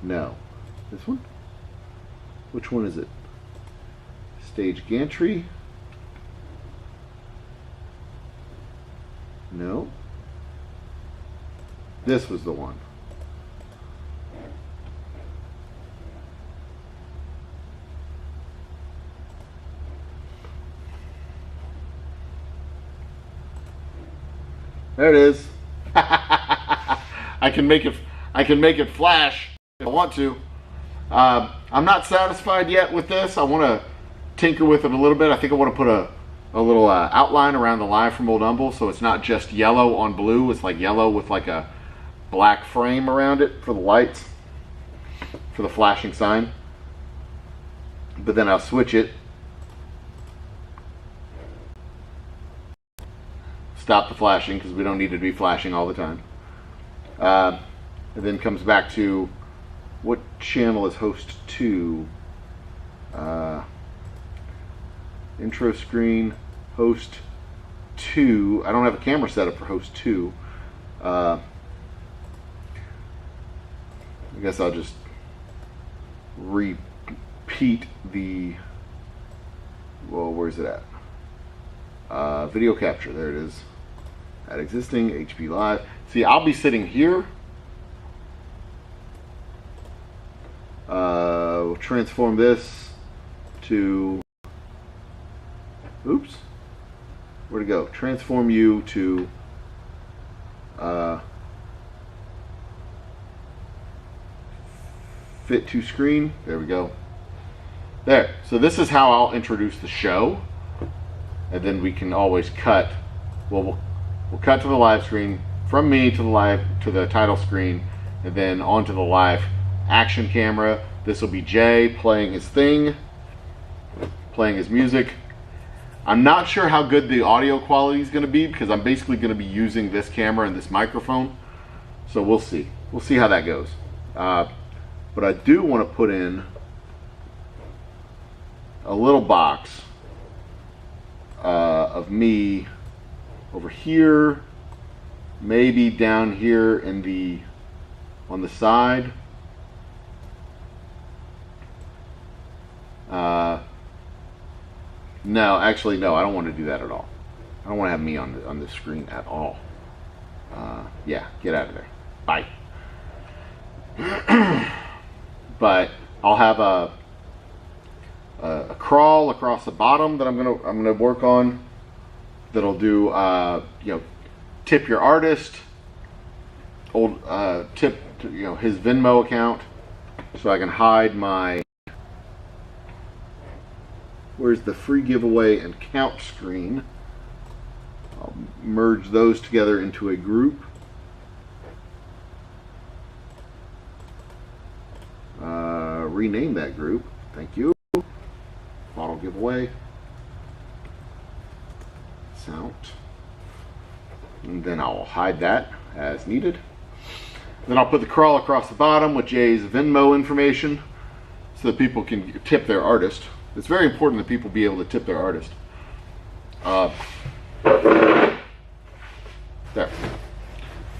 No. This one? Which one is it? Stage gantry? No. This was the one. There it is. I can make it flash if I want to. I'm not satisfied yet with this. I want to tinker with it a little bit. I think I want to put a little outline around the Live from Old Humble, so it's not just yellow on blue. It's like yellow with like a black frame around it for the lights, for the flashing sign. But then I'll switch it. Stop the flashing because we don't need it to be flashing all the time. And then comes back to what channel is host 2? Intro screen, host 2. I don't have a camera set up for host 2. I guess I'll just repeat the, well, where's it at? Video capture, there it is. At existing, HP Live. See, I'll be sitting here. We'll transform this to, oops, where'd it go? Transform you to fit to screen. There we go. There. So this is how I'll introduce the show, and then we can always cut. Well, we'll cut to the live screen from me to the title screen, and then onto the live action camera. This will be Jay playing his thing, playing his music. I'm not sure how good the audio quality is going to be because I'm basically going to be using this camera and this microphone. So we'll see. We'll see how that goes. But I do want to put in a little box of me over here, maybe down here in on the side. No, actually, no, I don't want to do that at all. I don't want to have me on the screen at all. Yeah, get out of there. Bye. But I'll have a crawl across the bottom that I'm gonna work on. That'll do tip your artist, tip his Venmo account, so I can hide my. Where's the free giveaway and count screen? I'll merge those together into a group. Rename that group. Thank you. Bottle giveaway. Sound. And then I'll hide that as needed. Then I'll put the crawl across the bottom with Jay's Venmo information so that people can tip their artist. It's very important that people be able to tip their artist. There.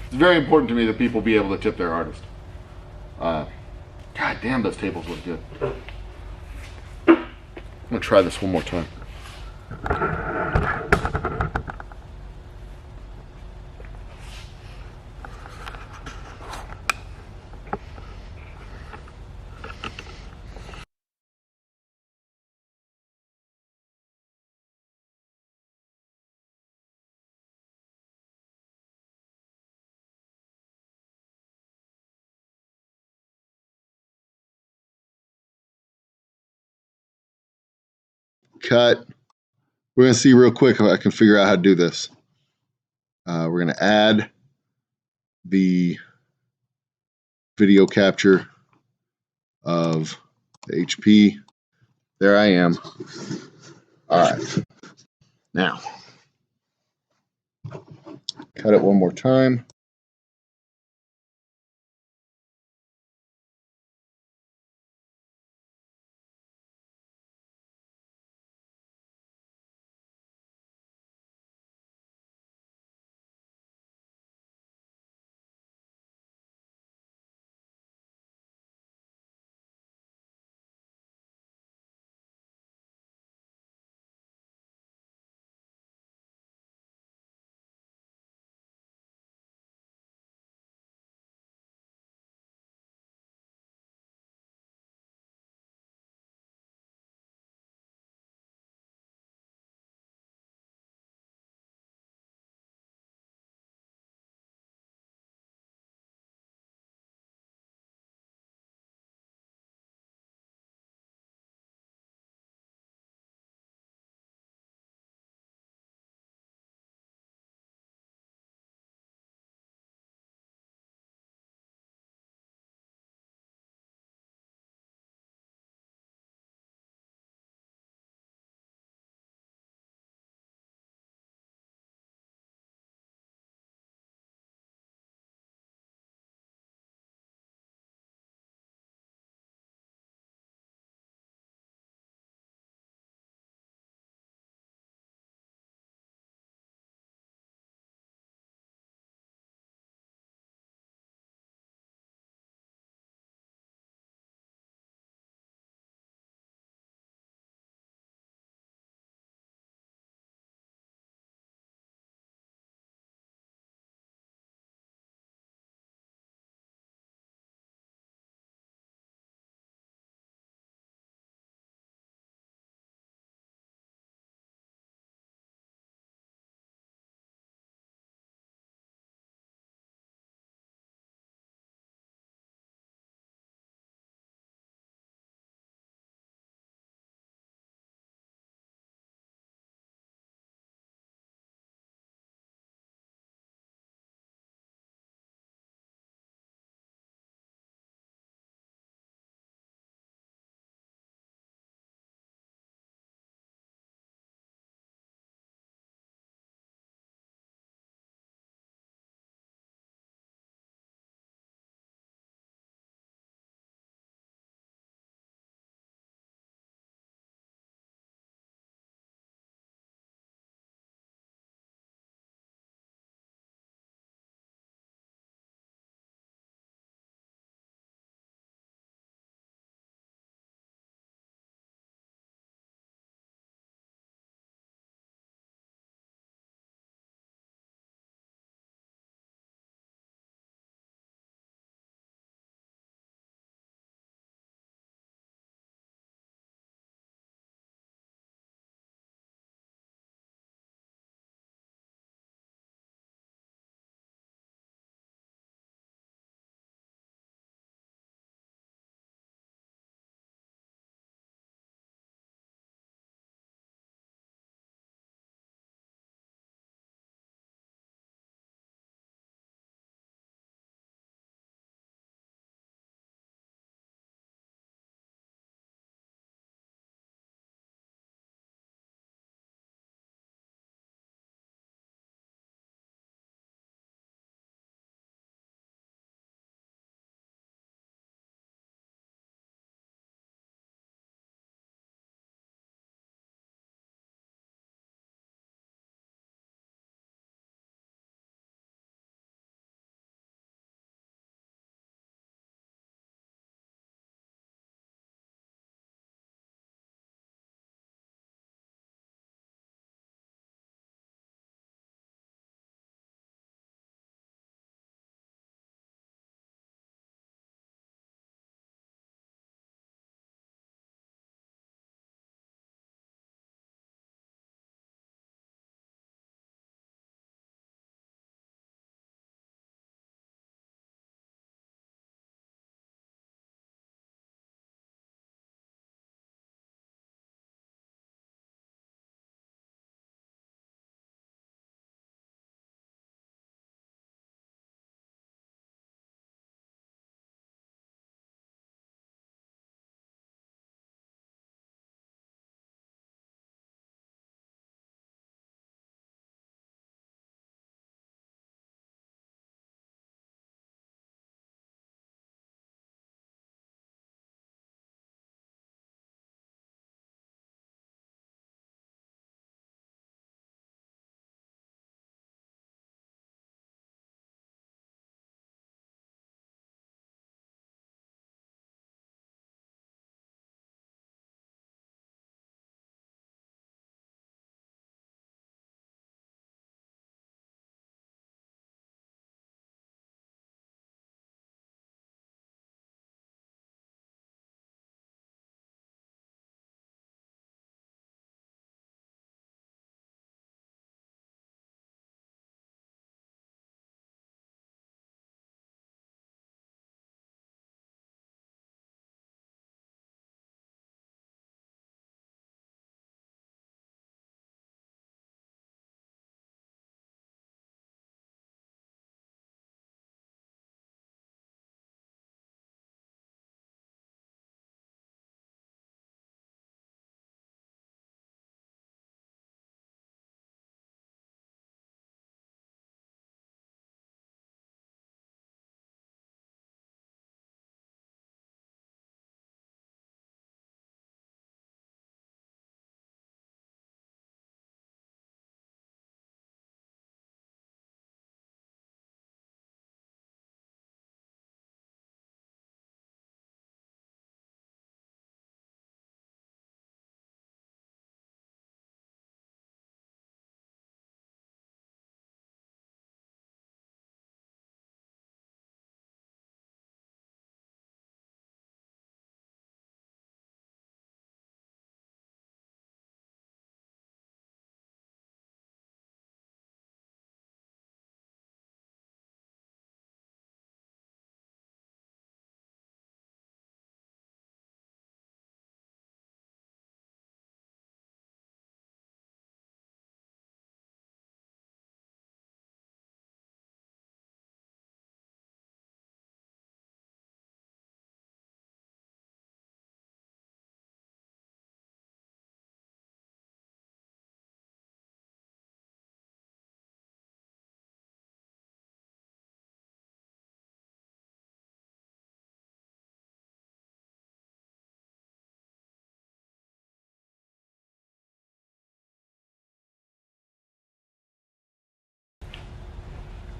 It's very important to me that people be able to tip their artist. God damn, those tables look good. I'm gonna try this one more time. cut. We're going to see real quick if I can figure out how to do this. We're going to add the video capture of the HP. There I am. All right. Now, cut it one more time.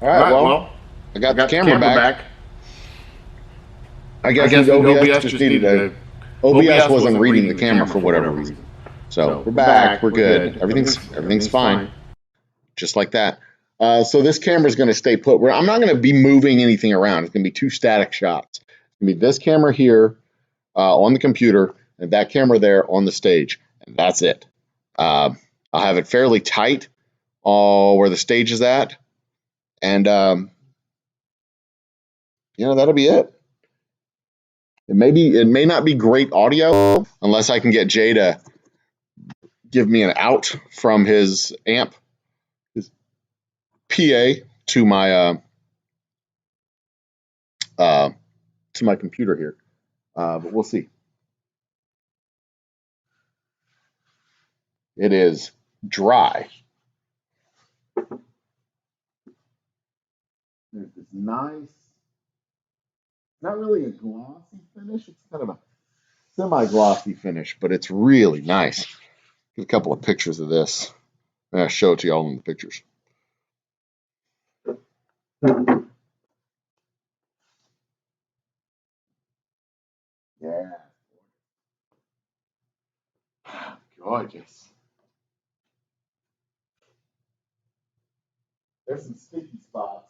All right, well, I got the camera back. I guess the OBS just needed a. OBS wasn't reading the camera for whatever reason. So we're back. We're good. Everything's fine. Just like that. So this camera is going to stay put. I'm not going to be moving anything around. It's going to be 2 static shots. It's going to be this camera here on the computer and that camera there on the stage. And that's it. I'll have it fairly tight where the stage is at. And, that'll be it. It may not be great audio unless I can get Jay to give me an out from his amp, his PA to my computer here. But we'll see. It is dry. There's this nice, not really a glossy finish. It's kind of a semi-glossy finish, but it's really nice. Get a couple of pictures of this. I'll show it to y'all in the pictures. Yeah. Gorgeous. There's some sticky spots.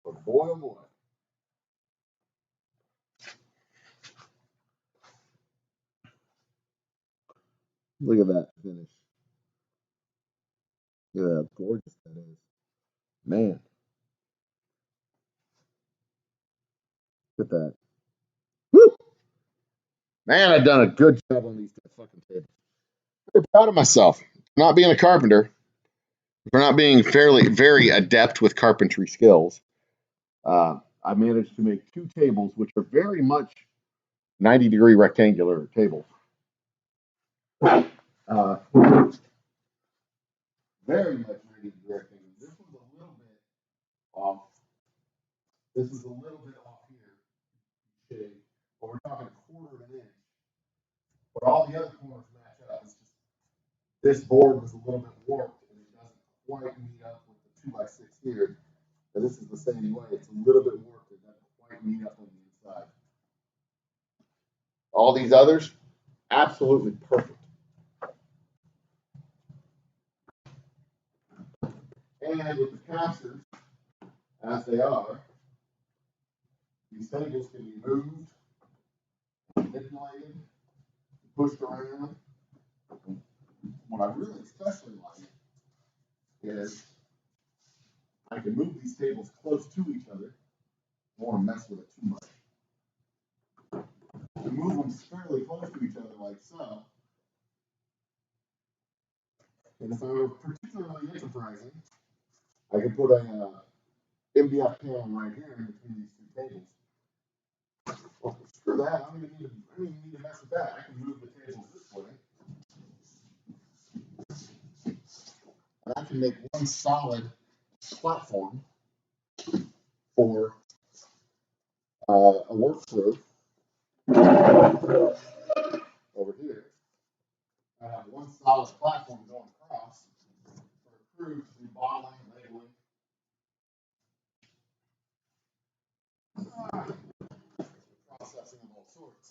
But boy, oh boy. Look at that finish. Look at how gorgeous that is. Man. Look at that. Woo! Man, I've done a good job on these fucking tables. I'm very proud of myself. Not being a carpenter, for not being very adept with carpentry skills. I managed to make 2 tables, which are very much 90-degree rectangular tables. Very much 90-degree rectangular. This was a little bit off. This is a little bit off here. But we're talking a quarter of an inch. But all the other corners match up. It's just this board was a little bit warped and it doesn't quite meet up with the 2x6 here. But this is the same way. It's a little bit warped. It doesn't quite meet up on the inside. All these others, absolutely perfect. And with the casters, as they are, these tables can be moved, manipulated, pushed around. What I really especially like is I can move these tables close to each other. I don't want to mess with it too much. To move them fairly close to each other like so. And if I were particularly enterprising, I could put a MDF panel right here in between these 2 tables. Well, screw that. I don't even need to mess with that. I can move the tables this way. And I can make one solid platform for a work through over here. I have one solid platform going across for a crew to do bottling, labeling. Processing of all sorts.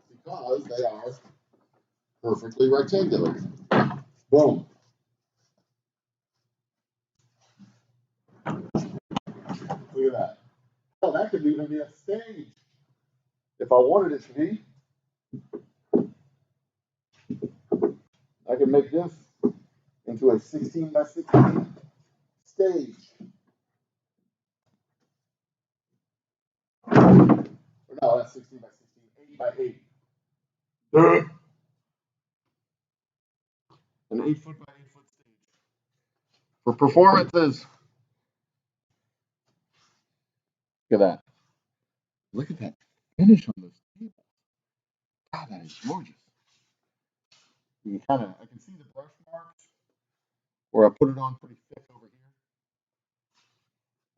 Because they are perfectly rectangular. Boom. Look at that. Oh, that could even be a stage if I wanted it to be. I can make this into a 16 by 16 stage. Or no, that's 16 by 16, 8 by 8. An 8-foot by 8-foot stage. For performances. Look at that. Look at that finish on those tables. God, that is gorgeous. You can I can see the brush marks where I put it on pretty thick over here.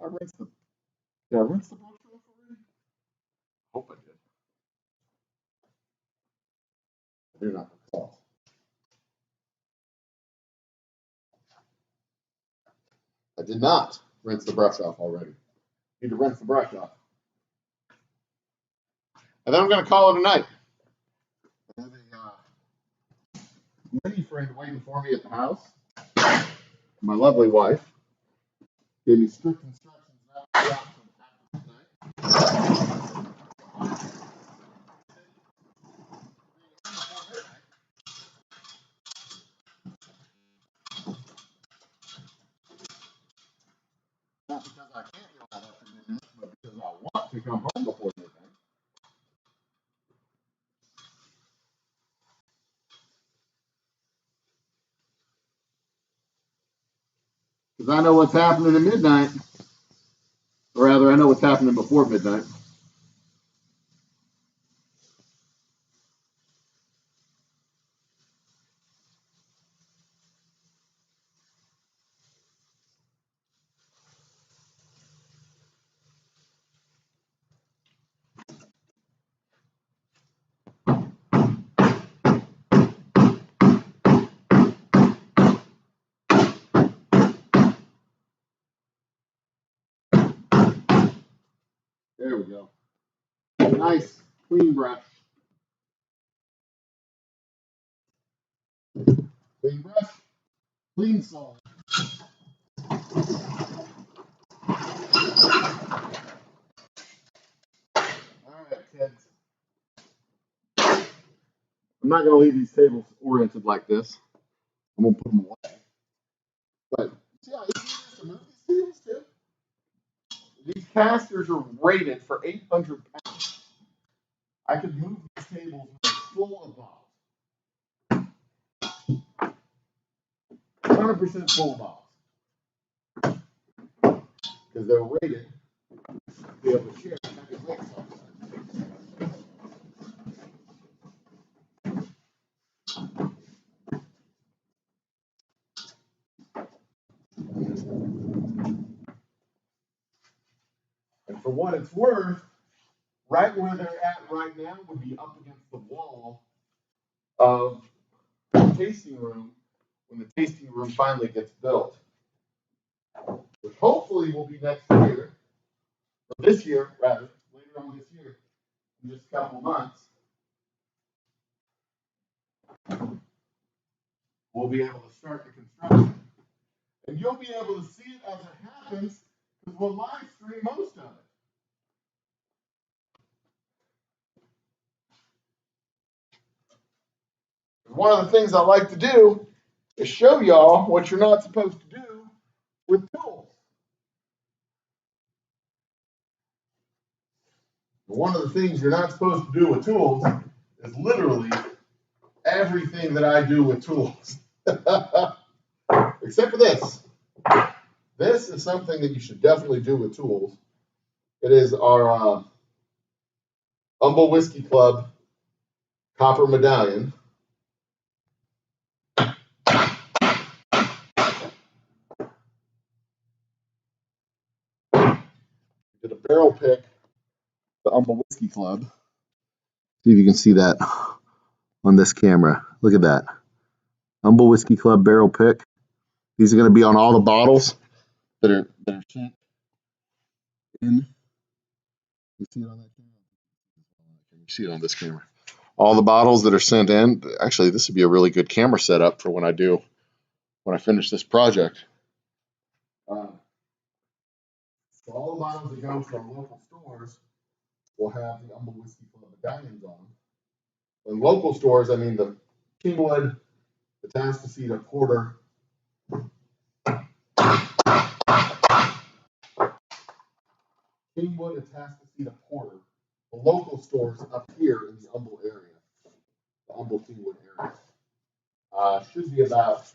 I rinsed
Did I rinse the brush off already? Hope I did. I do not recall. I did not rinse the brush off already. Need to rinse the brush off. And then I'm going to call it a night. I have a lady friend waiting for me at the house. My lovely wife gave me strict instructions not to go out until after midnight. Not because I can't go out after midnight, but because I want to come home before midnight. Because I know what's happening at midnight. Or rather, I know what's happening before midnight. There we go. Nice, clean brush. Clean brush, clean salt. All right, kids. I'm not going to leave these tables oriented like this. I'm going to put them away. But see how easy it is to move these tables too? These casters are rated for 800 pounds. I could move these tables full of bottles. 100% full of bottles. Because they're rated to be able to share heavy weights all the time. And for what it's worth, right where they're at right now would be up against the wall of the tasting room when the tasting room finally gets built. Which hopefully will be next year, or this year, rather, later on this year, in just a couple months. We'll be able to start the construction. And you'll be able to see it as it happens because we'll live stream most of it. One of the things I like to do is show y'all what you're not supposed to do with tools. One of the things you're not supposed to do with tools is literally everything that I do with tools. Except for this. This is something that you should definitely do with tools. It is our Humble Whiskey Club copper medallion. Did a barrel pick, the Humble Whiskey Club. See if you can see that on this camera. Look at that. Humble Whiskey Club barrel pick. These are going to be on all the bottles that are sent in. You see it on that camera? You see it on this camera. All the bottles that are sent in. Actually, this would be a really good camera setup for when I finish this project. So all the bottles that go to our local stores will have the Humble Whiskey Club medallions on. In local stores, I mean the Kingwood, the Atascocita, Porter. Kingwood, Atascocita, Porter. The local stores up here in the Humble area, the Humble Kingwood area. Should be about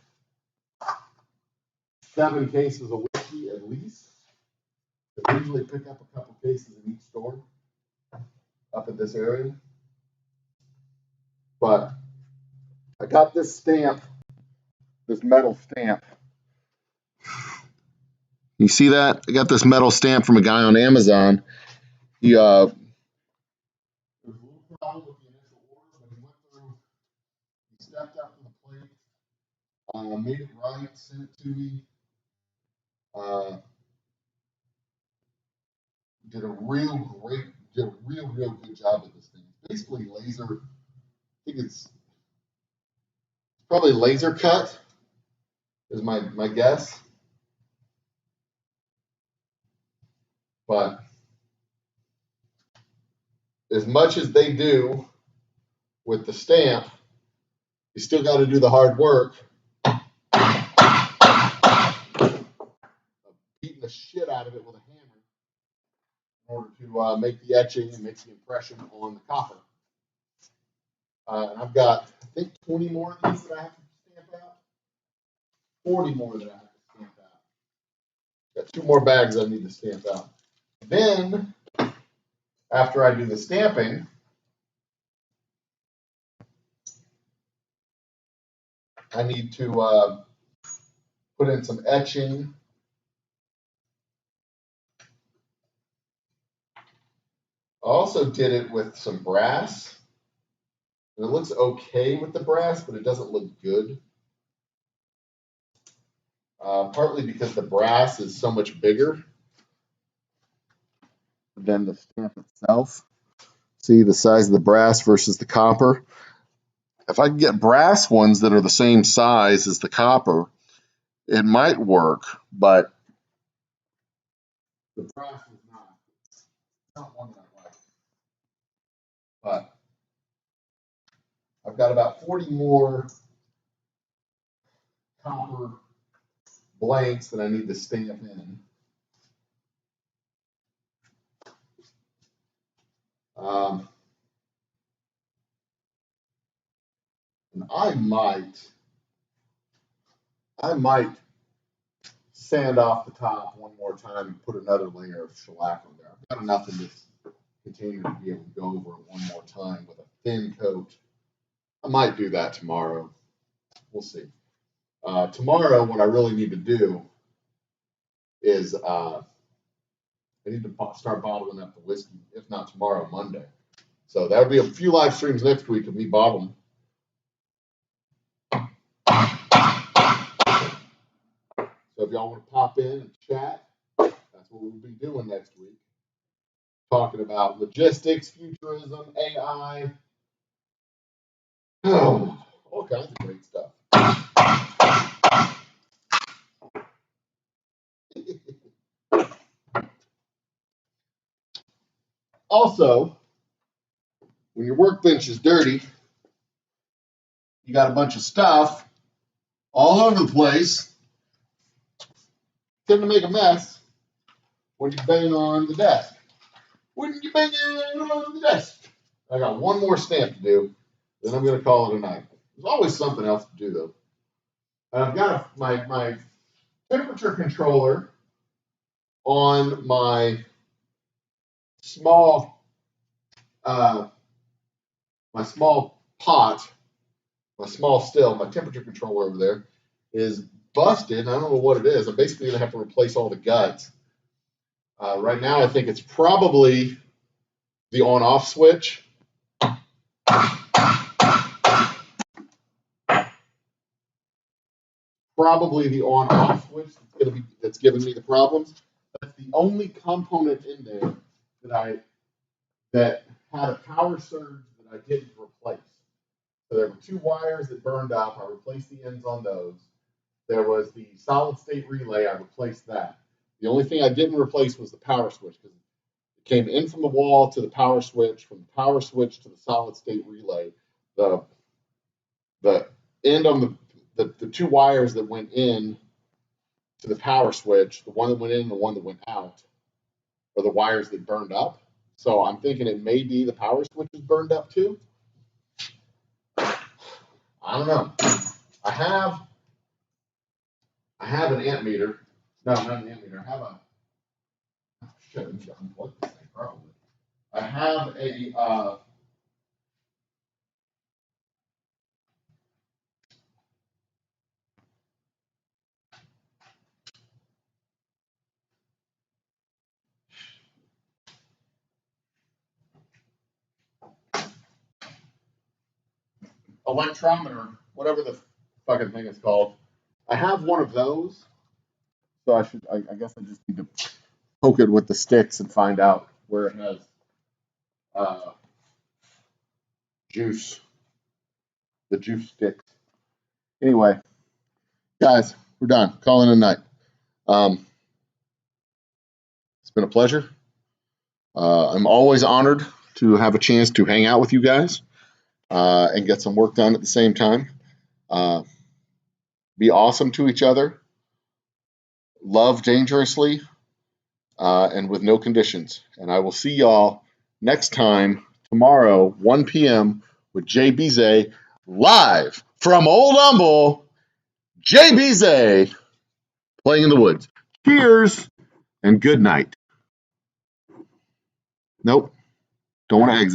7 cases of whiskey at least. They usually pick up a couple cases in each store up in this area. But I got this stamp, this metal stamp.
You see that? I got this metal stamp from a guy on Amazon. He there was a little problem with the initial order, but he went through, he stepped up to the plate, made it right, sent it to me. Did a real good job with this thing. It's basically laser. I think it's probably laser cut is my guess. But as much as they do with the stamp, you still got to do the hard work of beating the shit out of it with a hammer in order to make the etching and make the impression on the copper. And I've got, I think, 20 more of these that I have to stamp out. 40 more that I have to stamp out. Got 2 more bags I need to stamp out. Then, after I do the stamping, I need to put in some etching. I also did it with some brass. And it looks okay with the brass, but it doesn't look good. Partly because the brass is so much bigger than the stamp itself. See the size of the brass versus the copper. If I can get brass ones that are the same size as the copper, it might work, but the brass is not one that I like. But I've got about 40 more copper blanks that I need to stamp in. And I might sand off the top one more time and put another layer of shellac on there. I've got enough in this container to be able to go over it one more time with a thin coat. I might do that tomorrow. We'll see. Tomorrow, what I really need to do is I need to start bottling up the whiskey, if not tomorrow, Monday. So that'll be a few live streams next week of me bottling. So if y'all want to pop in and chat, that's what we'll be doing next week. Talking about logistics, futurism, AI, all kinds of great stuff. Also, when your workbench is dirty, you got a bunch of stuff all over the place, tend to make a mess when you bang on the desk. When you bang on the desk. I got one more stamp to do, then I'm going to call it a night. There's always something else to do, though. And I've got my temperature controller on my small pot, my small still, my temperature controller over there is busted. I don't know what it is. I'm basically going to have to replace all the guts. Right now, I think it's probably the on-off switch. Probably the on-off switch that's giving me the problems. That's the only component in there that had a power surge that I didn't replace. So there were 2 wires that burned up. I replaced the ends on those. There was the solid state relay. I replaced that. The only thing I didn't replace was the power switch because it came in from the wall to the power switch, from the power switch to the solid state relay. The end on the 2 wires that went in to the power switch, the one that went in and the one that went out, are the wires that burned up. So I'm thinking it may be the power switch is burned up too. I don't know. I have an amp meter. No, not an amp meter. I have a shit. I need to unplug this thing probably. I have a
electrometer, whatever the fucking thing is called. I have one of those, so I guess I just need to poke it with the sticks and find out where it has juice, the juice sticks. Anyway, guys, we're done. Calling it a night. It's been a pleasure. I'm always honored to have a chance to hang out with you guys and get some work done at the same time. Be awesome to each other. Love dangerously and with no conditions. And I will see y'all next time tomorrow, 1 p.m. with Jay Bizet, live from Old Humble. Jay Bizet playing in the woods. Cheers and good night. Nope. Don't want to exit.